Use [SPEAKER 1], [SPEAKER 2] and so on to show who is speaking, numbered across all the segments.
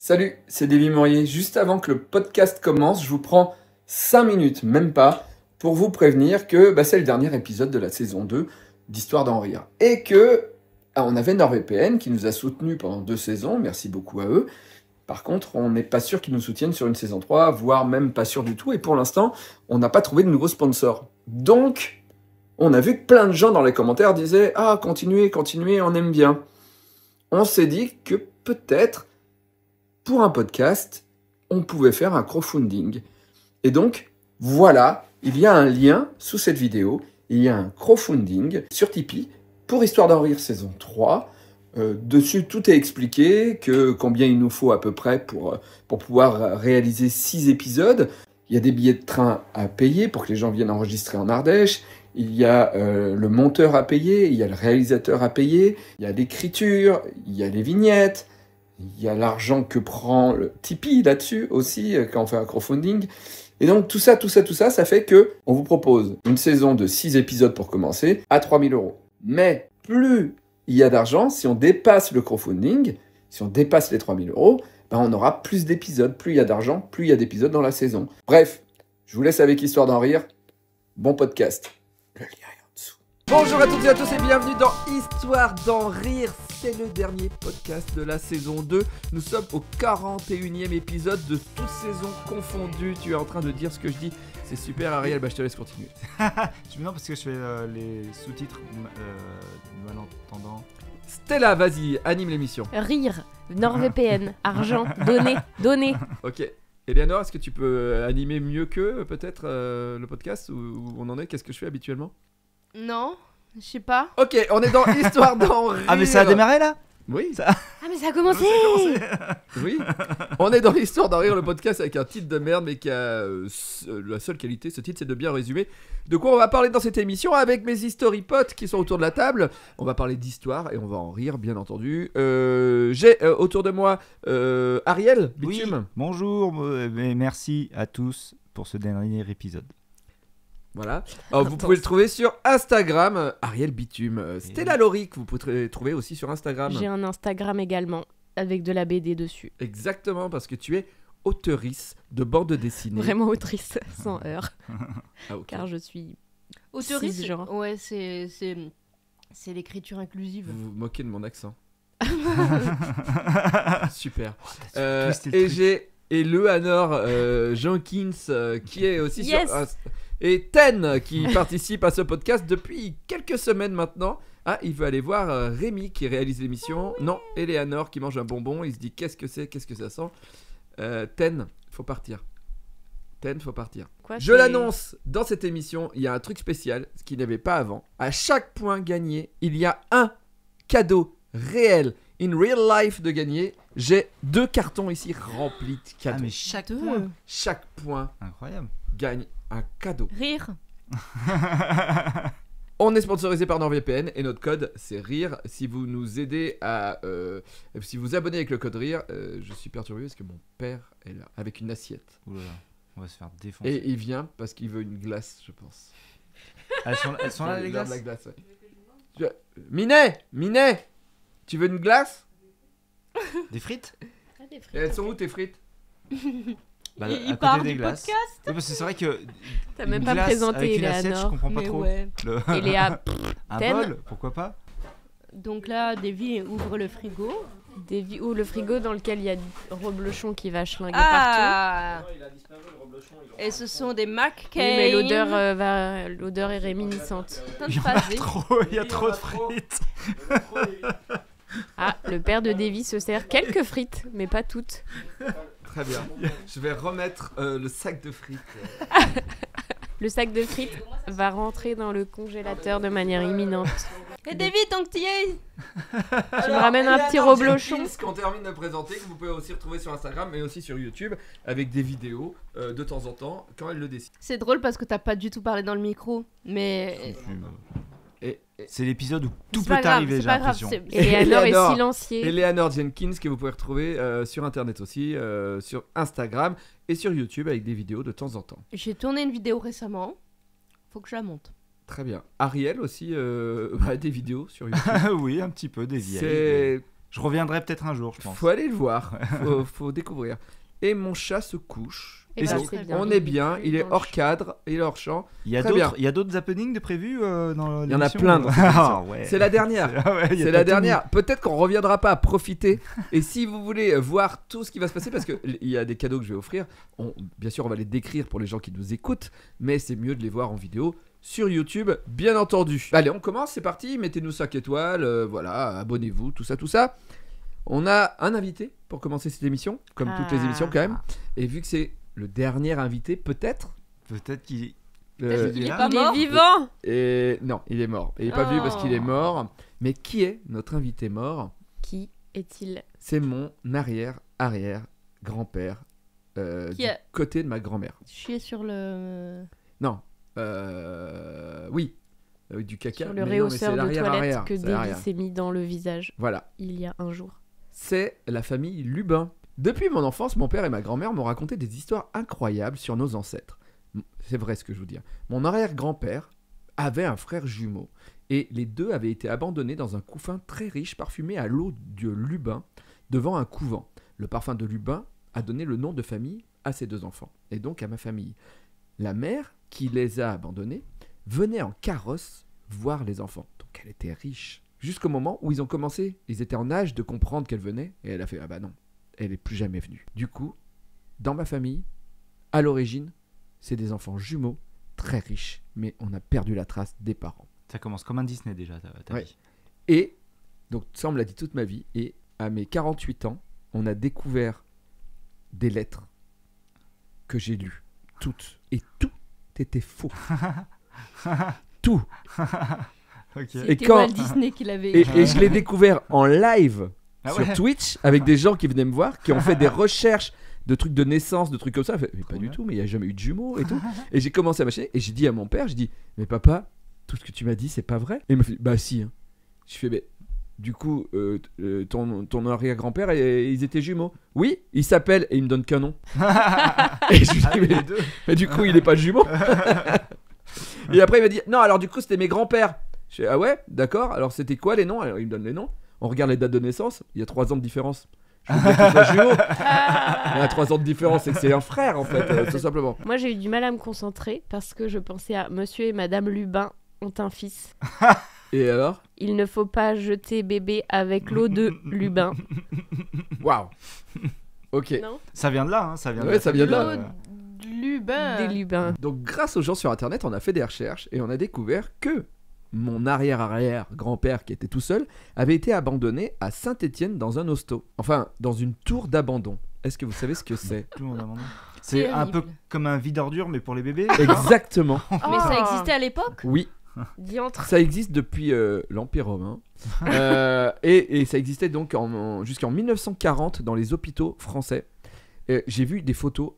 [SPEAKER 1] Salut, c'est Davy Mourier. Juste avant que le podcast commence, je vous prends 5 minutes, même pas, pour vous prévenir que c'est le dernier épisode de la saison 2 d'Histoire d'en rire. Et que on avait NordVPN qui nous a soutenus pendant 2 saisons, merci beaucoup à eux. Par contre, on n'est pas sûr qu'ils nous soutiennent sur une saison 3, voire même pas sûr du tout. Et pour l'instant, on n'a pas trouvé de nouveaux sponsors. Donc, on a vu que plein de gens dans les commentaires disaient « Ah, continuez, on aime bien ». On s'est dit que peut-être, pour un podcast, on pouvait faire un crowdfunding. Et donc, voilà, il y a un lien sous cette vidéo. Il y a un crowdfunding sur Tipeee pour Histoire d'en rire saison 3. Dessus, tout est expliqué, combien il nous faut à peu près pour pouvoir réaliser 6 épisodes. Il y a des billets de train à payer pour que les gens viennent enregistrer en Ardèche. Il y a le monteur à payer, il y a le réalisateur à payer, il y a l'écriture, il y a les vignettes, il y a l'argent que prend le Tipeee là-dessus aussi, quand on fait un crowdfunding. Et donc tout ça, ça fait que on vous propose une saison de 6 épisodes pour commencer à 3 000 €. Mais plus il y a d'argent, si on dépasse le crowdfunding, si on dépasse les 3 000 €, on aura plus d'épisodes. Plus il y a d'argent, plus il y a d'épisodes dans la saison. Bref, je vous laisse avec Histoire d'en rire. Bon podcast. Le lien est en dessous. Bonjour à toutes et à tous et bienvenue dans Histoire d'en rire. C'est le dernier podcast de la saison 2. Nous sommes au 41e épisode de toutes saisons confondues. Tu es en train de dire ce que je dis. C'est super Ariel, je te laisse continuer.
[SPEAKER 2] Non, parce que je fais les sous-titres malentendants.
[SPEAKER 1] Stella, vas-y, anime l'émission.
[SPEAKER 3] Rire, NordVPN, argent, donner.
[SPEAKER 1] Ok. Eleanor, est-ce que tu peux animer mieux qu'eux, peut-être, le podcast où on en est? Qu'est-ce que je fais habituellement?
[SPEAKER 4] Non, je sais pas.
[SPEAKER 1] Ok, on est dans Histoire d'en rire.
[SPEAKER 2] Ah, mais ça a démarré là?
[SPEAKER 1] Oui.
[SPEAKER 3] Ah mais ça a commencé.
[SPEAKER 1] Oui. On est dans l'Histoire d'en rire, le podcast avec un titre de merde, mais qui a la seule qualité, ce titre, c'est de bien résumer de quoi on va parler dans cette émission avec mes historypotes qui sont autour de la table. On va parler d'histoire et on va en rire, bien entendu. J'ai autour de moi Ariel Bitume.
[SPEAKER 2] Oui, bonjour, et merci à tous pour ce dernier épisode.
[SPEAKER 1] Voilà. Vous pouvez le trouver sur Instagram, Ariel Bitume. Stella Loric, vous pouvez trouver aussi sur Instagram.
[SPEAKER 3] J'ai un Instagram également, avec de la BD dessus.
[SPEAKER 1] Exactement, parce que tu es auteurice de bande dessinée.
[SPEAKER 3] Vraiment autrice, sans heure.
[SPEAKER 1] Ah, okay.
[SPEAKER 3] Car je suis
[SPEAKER 4] Auteurice,
[SPEAKER 3] cisgenre.
[SPEAKER 4] Ouais, c'est l'écriture inclusive.
[SPEAKER 1] Vous vous moquez de mon accent. Super.
[SPEAKER 2] Oh,
[SPEAKER 1] Et Leonor Jenkins qui est aussi
[SPEAKER 3] yes.
[SPEAKER 1] sur... Et Ten qui participe à ce podcast depuis quelques semaines maintenant. Ah, il veut aller voir Rémi qui réalise l'émission. Non, Eleanor qui mange un bonbon. Il se dit qu'est-ce que ça sent. Ten, faut partir.
[SPEAKER 3] Quoi,
[SPEAKER 1] Je l'annonce, dans cette émission, il y a un truc spécial, ce qu'il n'y avait pas avant. À chaque point gagné, il y a un cadeau réel, in real life de gagner. J'ai 2 cartons ici remplis de cadeaux.
[SPEAKER 2] Ah, mais chaque
[SPEAKER 1] point
[SPEAKER 2] incroyable.
[SPEAKER 1] gagne un cadeau.
[SPEAKER 4] Rire.
[SPEAKER 1] On est sponsorisé par NordVPN et notre code c'est RIRE. Si vous nous aidez si vous abonnez avec le code RIRE, je suis perturbé parce que mon père est là avec une assiette.
[SPEAKER 2] Oulala, on va se faire défoncer.
[SPEAKER 1] Et il vient parce qu'il veut une glace, je pense.
[SPEAKER 2] Elles sont là les glaces.
[SPEAKER 1] La glace, ouais. Minet, tu veux une glace?
[SPEAKER 2] Des frites?
[SPEAKER 1] Et elles sont où tes frites?
[SPEAKER 2] À
[SPEAKER 4] Il
[SPEAKER 2] côté
[SPEAKER 4] part
[SPEAKER 2] des
[SPEAKER 4] du
[SPEAKER 2] glaces.
[SPEAKER 4] podcast.
[SPEAKER 2] Oui, parce que c'est vrai que
[SPEAKER 3] T'as même
[SPEAKER 2] une
[SPEAKER 3] pas
[SPEAKER 2] glace
[SPEAKER 3] présenté
[SPEAKER 2] avec une assiette, je
[SPEAKER 3] Eleanor.
[SPEAKER 2] comprends pas
[SPEAKER 4] Mais
[SPEAKER 2] trop.
[SPEAKER 4] ouais.
[SPEAKER 2] Le...
[SPEAKER 3] Et Léa,
[SPEAKER 2] un
[SPEAKER 3] Ten.
[SPEAKER 2] bol, pourquoi pas?
[SPEAKER 4] Donc là, Davy ouvre le frigo.
[SPEAKER 3] ou le frigo dans lequel il y a Reblochon qui va schlinguer partout.
[SPEAKER 4] Ah.
[SPEAKER 1] Il a disparu le reblochon.
[SPEAKER 4] Et ce sont des McCain.
[SPEAKER 3] Oui, mais l'odeur est réminiscente.
[SPEAKER 2] Il y a trop de frites.
[SPEAKER 3] Ah, le père de Davy se sert quelques frites, mais pas toutes.
[SPEAKER 1] Très bien. Je vais remettre le sac de frites.
[SPEAKER 3] Le sac de frites va rentrer dans le congélateur de manière imminente.
[SPEAKER 4] Et Davy, tant que t'y es.
[SPEAKER 3] Tu me ramènes un petit reblochon.
[SPEAKER 1] Qu'on termine de présenter, que vous pouvez aussi retrouver sur Instagram, mais aussi sur YouTube, avec des vidéos de temps en temps, quand elle le décide.
[SPEAKER 4] C'est drôle parce que t'as pas du tout parlé dans le micro. Mais.
[SPEAKER 2] C'est l'épisode où tout
[SPEAKER 4] C'est
[SPEAKER 2] peut
[SPEAKER 4] pas grave,
[SPEAKER 2] arriver,
[SPEAKER 4] c'est
[SPEAKER 2] j'ai
[SPEAKER 4] pas grave,
[SPEAKER 2] l'impression.
[SPEAKER 4] c'est-
[SPEAKER 3] Eleanor est
[SPEAKER 1] Eleanor.
[SPEAKER 3] silenciée.
[SPEAKER 1] Eleanor Jenkins, que vous pouvez retrouver sur Internet aussi, sur Instagram et sur YouTube, avec des vidéos de temps en temps.
[SPEAKER 4] J'ai tourné une vidéo récemment. Faut que je la monte.
[SPEAKER 1] Très bien. Ariel aussi, des vidéos sur YouTube.
[SPEAKER 2] Oui, un petit peu, des vieilles.
[SPEAKER 1] C'est...
[SPEAKER 2] Je reviendrai peut-être un jour, je pense.
[SPEAKER 1] Faut aller le voir, faut découvrir. Et mon chat se couche.
[SPEAKER 4] Et
[SPEAKER 1] Et
[SPEAKER 4] bah,
[SPEAKER 1] donc,
[SPEAKER 4] c'est bien.
[SPEAKER 1] on
[SPEAKER 3] Il
[SPEAKER 1] est
[SPEAKER 3] est
[SPEAKER 1] bien,
[SPEAKER 3] plus
[SPEAKER 1] il est
[SPEAKER 3] dans le
[SPEAKER 1] hors
[SPEAKER 3] champ.
[SPEAKER 1] cadre, il est hors champ.
[SPEAKER 2] Il y a
[SPEAKER 1] Très bien.
[SPEAKER 2] d'autres happenings de prévus dans
[SPEAKER 1] Il y en a
[SPEAKER 2] l'émission,
[SPEAKER 1] plein
[SPEAKER 2] ou-
[SPEAKER 1] dans cette
[SPEAKER 2] Ah,
[SPEAKER 1] émission.
[SPEAKER 2] ouais.
[SPEAKER 1] C'est la dernière.
[SPEAKER 2] Ah ouais, il y a
[SPEAKER 1] C'est la
[SPEAKER 2] Tatooine.
[SPEAKER 1] dernière. Peut-être qu'on reviendra pas à profiter. Et si vous voulez voir tout ce qui va se passer, parce qu'il y a des cadeaux que je vais offrir, bien sûr, on va les décrire pour les gens qui nous écoutent, mais c'est mieux de les voir en vidéo sur YouTube, bien entendu. Allez, on commence, c'est parti. Mettez-nous 5 étoiles, voilà, abonnez-vous, tout ça, tout ça. On a un invité pour commencer cette émission, comme toutes les émissions quand même. Et vu que c'est le dernier invité, peut-être.
[SPEAKER 2] Peut-être qu'il
[SPEAKER 1] euh,
[SPEAKER 4] qu'il est
[SPEAKER 2] là.
[SPEAKER 4] pas
[SPEAKER 3] Il
[SPEAKER 4] mort.
[SPEAKER 3] est vivant.
[SPEAKER 1] et non, il est mort. Il est pas venu parce qu'il est
[SPEAKER 4] Oh.
[SPEAKER 1] mort. Mais qui est notre invité mort?
[SPEAKER 3] Qui est-il?
[SPEAKER 1] C'est mon arrière-arrière-grand-père
[SPEAKER 4] Qui
[SPEAKER 1] du
[SPEAKER 4] a-
[SPEAKER 1] côté de ma grand-mère.
[SPEAKER 4] Chier sur le.
[SPEAKER 1] Non, oui, du caca.
[SPEAKER 3] Sur le
[SPEAKER 1] mais non, mais c'est
[SPEAKER 3] réhausseur de
[SPEAKER 1] l'arrière-arrière,
[SPEAKER 3] toilette que
[SPEAKER 1] c'est
[SPEAKER 3] Davy
[SPEAKER 1] l'arrière.
[SPEAKER 3] s'est mis dans le visage
[SPEAKER 1] Voilà,
[SPEAKER 3] il y a un jour.
[SPEAKER 1] c'est la famille Lubin. Depuis mon enfance, mon père et ma grand-mère m'ont raconté des histoires incroyables sur nos ancêtres. C'est vrai ce que je vous dis. Mon arrière-grand-père avait un frère jumeau et les deux avaient été abandonnés dans un couffin très riche parfumé à l'eau de Lubin devant un couvent. Le parfum de Lubin a donné le nom de famille à ses deux enfants et donc à ma famille. La mère qui les a abandonnés venait en carrosse voir les enfants. Donc elle était riche. Jusqu'au moment où ils ont commencé, ils étaient en âge de comprendre qu'elle venait et elle a fait « Ah bah non, elle est plus jamais venue ». Du coup, dans ma famille, à l'origine, c'est des enfants jumeaux très riches, mais on a perdu la trace des parents.
[SPEAKER 2] Ça commence comme un Disney déjà, ta
[SPEAKER 1] Ouais.
[SPEAKER 2] vie.
[SPEAKER 1] Et, donc ça on me l'a dit toute ma vie, et à mes 48 ans, on a découvert des lettres que j'ai lues, toutes, et tout était faux. Tout.
[SPEAKER 2] Ok.
[SPEAKER 4] C'était
[SPEAKER 1] quand-
[SPEAKER 4] Walt Disney qui l'avait
[SPEAKER 1] Et je l'ai découvert en live
[SPEAKER 2] Ah
[SPEAKER 1] sur
[SPEAKER 2] ouais.
[SPEAKER 1] Twitch avec des gens qui venaient me voir, qui ont fait des recherches de trucs de naissance, de trucs comme ça. Fait, mais pas
[SPEAKER 2] Trop
[SPEAKER 1] du
[SPEAKER 2] bien.
[SPEAKER 1] tout, mais il n'y a jamais eu de jumeaux et tout. Et j'ai commencé à machiner et j'ai dit à mon père, j'ai dit, mais papa, tout ce que tu m'as dit, c'est pas vrai. Et il m'a fait, bah si. Hein. Je fais, mais du coup, ton arrière-grand-père, ils étaient jumeaux. Oui, il s'appelle, et il me donne qu'un nom. Et je lui dis,
[SPEAKER 2] Ah,
[SPEAKER 1] mais,
[SPEAKER 2] les deux.
[SPEAKER 1] mais du coup, il est pas jumeau. Et après, il m'a dit, non, alors du coup, c'était mes grands-pères. Je fais, ah ouais, d'accord, alors c'était quoi les noms? Alors il me donne les noms. On regarde les dates de naissance, il y a 3 ans de différence. Je veux dire qu'ils soient jumeaux. Il y a 3 ans de différence, c'est que c'est un frère en fait, tout simplement.
[SPEAKER 3] Moi, j'ai eu du mal à me concentrer parce que je pensais à Monsieur et Madame Lubin ont un fils.
[SPEAKER 1] Et alors?
[SPEAKER 3] Il ne faut pas jeter bébé avec l'eau de Lubin.
[SPEAKER 1] Waouh. Ok.
[SPEAKER 3] Non.
[SPEAKER 2] Ça vient de là, hein, ça vient de
[SPEAKER 1] Ouais,
[SPEAKER 2] la
[SPEAKER 1] ça vient de là.
[SPEAKER 2] famille,
[SPEAKER 4] de Lubin.
[SPEAKER 3] Des Lubins.
[SPEAKER 1] Donc grâce aux gens sur internet, on a fait des recherches et on a découvert que mon arrière-arrière-grand-père qui était tout seul avait été abandonné à Saint-Étienne dans un hosto. Enfin, dans une tour d'abandon. Est-ce que vous savez ce que c'est?
[SPEAKER 2] Tout le monde a demandé. C'est un peu
[SPEAKER 4] Terrible.
[SPEAKER 2] comme un vide ordure mais pour les bébés.
[SPEAKER 1] Exactement.
[SPEAKER 4] Mais ça existait à l'époque.
[SPEAKER 1] Oui,
[SPEAKER 3] Diantre.
[SPEAKER 1] ça existe depuis l'Empire romain. Et ça existait donc jusqu'en 1940 dans les hôpitaux français. J'ai vu des photos,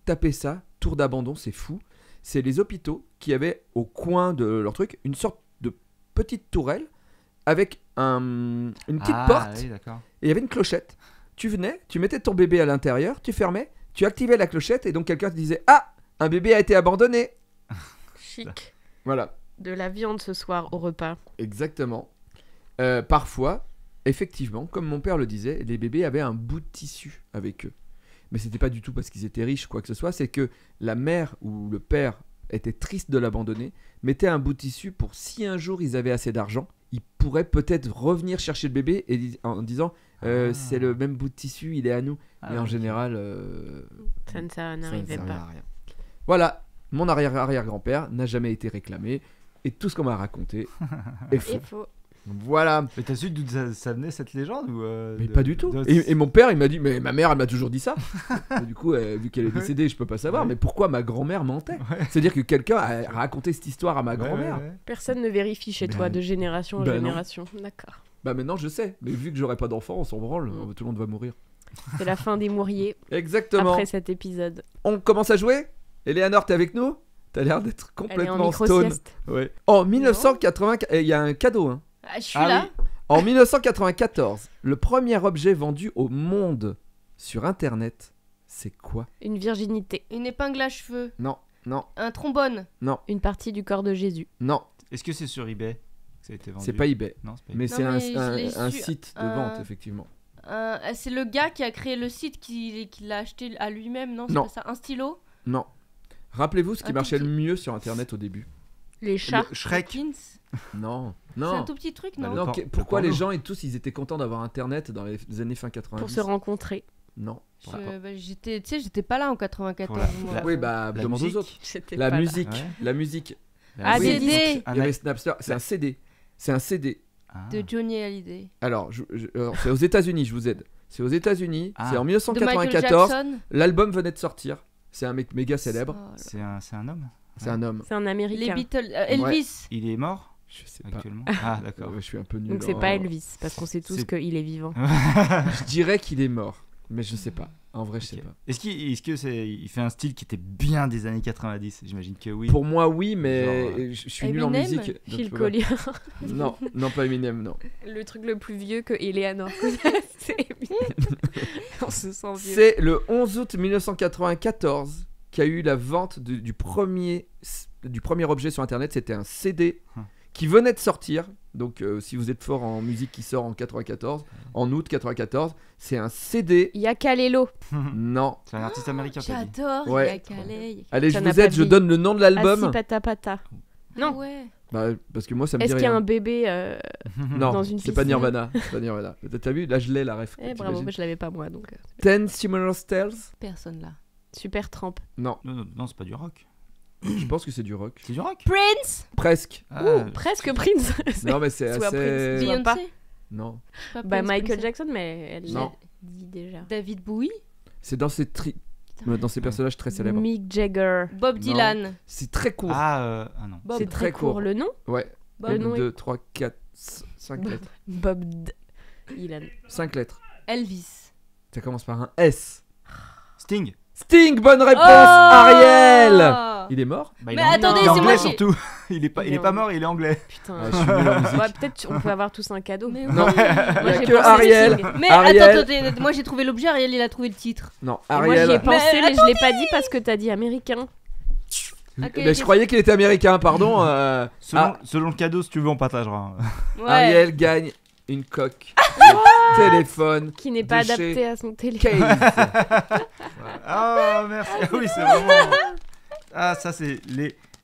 [SPEAKER 1] tapez ça, tour d'abandon, c'est fou. C'est les hôpitaux qui avaient au coin de leur truc une sorte de petite tourelle avec une petite porte
[SPEAKER 2] Oui, d'accord.
[SPEAKER 1] et il y avait une clochette. Tu venais, tu mettais ton bébé à l'intérieur, tu fermais, tu activais la clochette et donc quelqu'un te disait « Ah, un bébé a été abandonné !»
[SPEAKER 3] Chic.
[SPEAKER 1] Voilà.
[SPEAKER 3] De la viande ce soir au repas.
[SPEAKER 1] Exactement. Parfois, effectivement, comme mon père le disait, les bébés avaient un bout de tissu avec eux. Mais c'était pas du tout parce qu'ils étaient riches, quoi que ce soit, c'est que la mère ou le père était triste de l'abandonner, mettait un bout de tissu pour si un jour ils avaient assez d'argent, ils pourraient peut-être revenir chercher le bébé en disant c'est le même bout de tissu, il est à nous. Mais en général,
[SPEAKER 3] Ça ne
[SPEAKER 1] ça ne
[SPEAKER 3] n'arrivait
[SPEAKER 1] servait
[SPEAKER 3] pas.
[SPEAKER 1] à rien. Voilà, mon arrière-arrière-grand-père n'a jamais été réclamé et tout ce qu'on m'a raconté est faux.
[SPEAKER 3] Et faux.
[SPEAKER 1] Voilà.
[SPEAKER 2] Mais t'as su d'où ça venait cette légende ou
[SPEAKER 1] Mais pas du tout. Et mon père, il m'a dit, mais ma mère, elle m'a toujours dit ça. Et du coup, vu qu'elle est décédée, je peux pas savoir.
[SPEAKER 2] Ouais.
[SPEAKER 1] Mais pourquoi ma grand-mère mentait? C'est-à-dire que quelqu'un a raconté cette histoire à ma grand-mère.
[SPEAKER 3] Personne ne vérifie chez
[SPEAKER 1] Ben
[SPEAKER 3] toi
[SPEAKER 1] non.
[SPEAKER 3] de génération en
[SPEAKER 1] Ben non.
[SPEAKER 3] génération. D'accord.
[SPEAKER 1] Bah maintenant, je sais. Mais vu que j'aurai pas d'enfant, on s'en branle. Tout le monde va mourir.
[SPEAKER 3] C'est la fin des Mouriers
[SPEAKER 1] Exactement.
[SPEAKER 3] après cet épisode.
[SPEAKER 1] On commence à jouer. Eleanor, t'es avec nous? T'as l'air d'être
[SPEAKER 3] Elle est en
[SPEAKER 1] complètement stone.
[SPEAKER 3] micro-sieste.
[SPEAKER 1] Ouais. En 1980, il y a un cadeau. Hein.
[SPEAKER 4] Ah, je suis
[SPEAKER 2] Ah
[SPEAKER 4] là.
[SPEAKER 2] oui.
[SPEAKER 1] En 1994, le premier objet vendu au monde sur Internet, c'est quoi?
[SPEAKER 3] Une virginité.
[SPEAKER 4] Une épingle à cheveux.
[SPEAKER 1] Non, non,
[SPEAKER 4] Un trombone.
[SPEAKER 3] Une partie du corps de Jésus.
[SPEAKER 1] non.
[SPEAKER 2] Est-ce que c'est sur eBay? que ça a été vendu.
[SPEAKER 1] C'est pas eBay.
[SPEAKER 2] Non, c'est pas
[SPEAKER 1] Mais
[SPEAKER 2] eBay.
[SPEAKER 1] c'est
[SPEAKER 4] Non,
[SPEAKER 1] un,
[SPEAKER 4] mais je l'ai
[SPEAKER 1] un
[SPEAKER 4] su.
[SPEAKER 1] site de vente, effectivement.
[SPEAKER 4] C'est le gars qui a créé le site qui l'a acheté à lui-même, non? C'est
[SPEAKER 1] Non.
[SPEAKER 4] pas ça? Un stylo?
[SPEAKER 1] Non. Rappelez-vous ce qui
[SPEAKER 4] Un
[SPEAKER 1] marchait
[SPEAKER 4] tout
[SPEAKER 1] le mieux sur Internet au début.
[SPEAKER 3] Les chats.
[SPEAKER 2] Shrek.
[SPEAKER 4] Hawkins.
[SPEAKER 1] Non.
[SPEAKER 4] C'est un
[SPEAKER 1] Non.
[SPEAKER 4] tout petit truc,
[SPEAKER 2] Bah,
[SPEAKER 4] non?
[SPEAKER 2] le
[SPEAKER 1] Non,
[SPEAKER 2] por-
[SPEAKER 1] pourquoi
[SPEAKER 2] le
[SPEAKER 1] les
[SPEAKER 2] porno.
[SPEAKER 1] gens ils étaient contents d'avoir Internet dans les années fin 90?
[SPEAKER 3] Pour se rencontrer.
[SPEAKER 1] Non.
[SPEAKER 4] J'étais, tu sais, j'étais pas là en 94.
[SPEAKER 2] Pour la-
[SPEAKER 4] moi.
[SPEAKER 2] la-
[SPEAKER 1] Oui, bah,
[SPEAKER 2] La
[SPEAKER 1] demande aux
[SPEAKER 2] musique.
[SPEAKER 1] autres.
[SPEAKER 3] J'étais
[SPEAKER 1] La
[SPEAKER 3] pas là.
[SPEAKER 1] musique.
[SPEAKER 2] Ouais.
[SPEAKER 1] La musique.
[SPEAKER 3] Ah,
[SPEAKER 1] Oui.
[SPEAKER 3] des
[SPEAKER 4] CD.
[SPEAKER 2] Un
[SPEAKER 1] Il y avait
[SPEAKER 2] mec-
[SPEAKER 1] Snapster. C'est un CD. C'est un CD.
[SPEAKER 2] Ah.
[SPEAKER 4] De Johnny Hallyday.
[SPEAKER 1] Alors, alors, c'est aux États-Unis, je vous aide. C'est aux États-Unis.
[SPEAKER 2] Ah.
[SPEAKER 1] C'est en
[SPEAKER 4] De Michael
[SPEAKER 1] 1994.
[SPEAKER 4] Jackson.
[SPEAKER 1] L'album venait de sortir. C'est un mec méga célèbre.
[SPEAKER 4] Oh là.
[SPEAKER 2] C'est un homme.
[SPEAKER 1] C'est un homme.
[SPEAKER 3] C'est un
[SPEAKER 4] Les
[SPEAKER 3] américain.
[SPEAKER 4] Beatles. Elvis.
[SPEAKER 2] Il est mort
[SPEAKER 1] Je sais pas.
[SPEAKER 2] actuellement. Ah, d'accord.
[SPEAKER 1] Je suis un peu nul.
[SPEAKER 3] Donc c'est
[SPEAKER 1] en-
[SPEAKER 3] pas Elvis, parce qu'on sait tous
[SPEAKER 2] C'est-
[SPEAKER 3] qu'il est vivant.
[SPEAKER 1] Je dirais qu'il est mort. Mais je sais pas. En vrai, je sais
[SPEAKER 2] Ok.
[SPEAKER 1] pas.
[SPEAKER 2] Est-ce que c'est il fait un style qui était bien des années 90? J'imagine que oui.
[SPEAKER 1] Pour moi, oui, mais
[SPEAKER 2] Genre,
[SPEAKER 1] je suis nul en
[SPEAKER 4] Eminem,
[SPEAKER 1] musique. donc je
[SPEAKER 3] Phil
[SPEAKER 1] peux pas.
[SPEAKER 3] Collier.
[SPEAKER 1] Non, non, pas Eminem, non.
[SPEAKER 3] Le truc le plus vieux que Eleanor connaisse, c'est Eminem. On se sent vieux.
[SPEAKER 1] C'est le 11 août 1994 qu'il y a eu la vente du premier objet sur Internet. C'était un CD qui venait de sortir. Donc, si vous êtes fort en musique qui sort en 94, en août 94, c'est un CD.
[SPEAKER 3] Il y a Kalelo.
[SPEAKER 1] Non.
[SPEAKER 2] C'est un artiste américain, t'as dit.
[SPEAKER 4] J'adore.
[SPEAKER 1] Ouais.
[SPEAKER 4] Il y a Calais.
[SPEAKER 1] Allez,
[SPEAKER 3] Ça
[SPEAKER 1] je
[SPEAKER 3] n'a
[SPEAKER 1] vous
[SPEAKER 3] pas
[SPEAKER 1] aide,
[SPEAKER 3] de
[SPEAKER 1] je
[SPEAKER 3] vie.
[SPEAKER 1] donne le nom de l'album.
[SPEAKER 3] Assis pata pata. Non.
[SPEAKER 4] Ah ouais.
[SPEAKER 1] Bah, parce que moi, ça me dit
[SPEAKER 3] Est-ce qu'il y a
[SPEAKER 1] rien.
[SPEAKER 3] un bébé
[SPEAKER 1] Non,
[SPEAKER 3] dans une
[SPEAKER 1] c'est pas
[SPEAKER 3] piscine
[SPEAKER 1] Nirvana. C'est pas Nirvana. T'as vu? Là, je l'ai, la ref.
[SPEAKER 3] Eh bravo,
[SPEAKER 1] t'imagines.
[SPEAKER 3] mais je l'avais pas moi donc.
[SPEAKER 1] 10 Similar Tales?
[SPEAKER 4] Personne là.
[SPEAKER 3] Super trempe.
[SPEAKER 1] Non,
[SPEAKER 2] Non, c'est pas du rock.
[SPEAKER 1] je pense que c'est du rock.
[SPEAKER 2] C'est du rock?
[SPEAKER 4] Prince.
[SPEAKER 1] Presque.
[SPEAKER 2] Ah,
[SPEAKER 3] Ouh, presque Prince.
[SPEAKER 1] Non, mais c'est
[SPEAKER 3] Soit
[SPEAKER 1] assez.
[SPEAKER 3] Prince, soit pas.
[SPEAKER 4] Beyoncé.
[SPEAKER 1] Non.
[SPEAKER 4] Pas
[SPEAKER 3] Bah
[SPEAKER 4] Prince,
[SPEAKER 3] Michael
[SPEAKER 4] Prince.
[SPEAKER 3] Jackson, mais elle
[SPEAKER 1] Non.
[SPEAKER 3] l'a dit déjà.
[SPEAKER 4] David Bowie.
[SPEAKER 1] C'est dans ces dans ces personnages très célèbres.
[SPEAKER 3] Mick Jagger.
[SPEAKER 4] Bob
[SPEAKER 1] Non.
[SPEAKER 4] Dylan.
[SPEAKER 1] C'est très court.
[SPEAKER 2] ah non.
[SPEAKER 4] Bob.
[SPEAKER 3] C'est très court. Le nom
[SPEAKER 1] Ouais.
[SPEAKER 3] Le
[SPEAKER 1] 1,
[SPEAKER 3] nom est-
[SPEAKER 1] 2, 3, 4, 5 lettres.
[SPEAKER 3] Bob Dylan.
[SPEAKER 1] 5 lettres.
[SPEAKER 4] Elvis.
[SPEAKER 1] Ça commence par un S.
[SPEAKER 2] Sting.
[SPEAKER 1] Sting, bonne réponse,
[SPEAKER 4] Oh
[SPEAKER 1] Ariel. Il est mort?
[SPEAKER 2] Bah, il
[SPEAKER 4] Mais
[SPEAKER 2] est anglais.
[SPEAKER 4] attendez,
[SPEAKER 2] Il est
[SPEAKER 3] c'est
[SPEAKER 2] anglais
[SPEAKER 4] moi qui-
[SPEAKER 2] surtout. Il est pas
[SPEAKER 3] Il est
[SPEAKER 2] mort, il est anglais.
[SPEAKER 3] Putain.
[SPEAKER 1] Ah, je suis nul en musique.
[SPEAKER 3] Ouais, peut-être on peut avoir tous un cadeau.
[SPEAKER 4] Mais
[SPEAKER 1] Non.
[SPEAKER 4] oui.
[SPEAKER 1] Il y a
[SPEAKER 3] Moi, j'ai
[SPEAKER 1] que
[SPEAKER 3] pensé
[SPEAKER 1] Ariel.
[SPEAKER 3] Sting.
[SPEAKER 4] Mais
[SPEAKER 1] Ariel.
[SPEAKER 4] attends, moi j'ai trouvé l'objet, Ariel il a trouvé le titre.
[SPEAKER 1] Non,
[SPEAKER 3] Et moi j'y ai
[SPEAKER 1] Ariel.
[SPEAKER 3] pensé,
[SPEAKER 4] Mais
[SPEAKER 3] mais je l'ai pas dit parce que t'as dit américain.
[SPEAKER 4] Ok,
[SPEAKER 1] Mais
[SPEAKER 4] ok.
[SPEAKER 1] je croyais qu'il était américain, pardon.
[SPEAKER 2] Selon le cadeau, si tu veux, on partagera.
[SPEAKER 4] Ouais.
[SPEAKER 1] Ariel gagne une coque. Téléphone.
[SPEAKER 3] Qui n'est pas
[SPEAKER 1] De chez
[SPEAKER 3] adapté à son téléphone.
[SPEAKER 1] Case.
[SPEAKER 2] Ah, merci. Oui, c'est vraiment. Ah, ça, c'est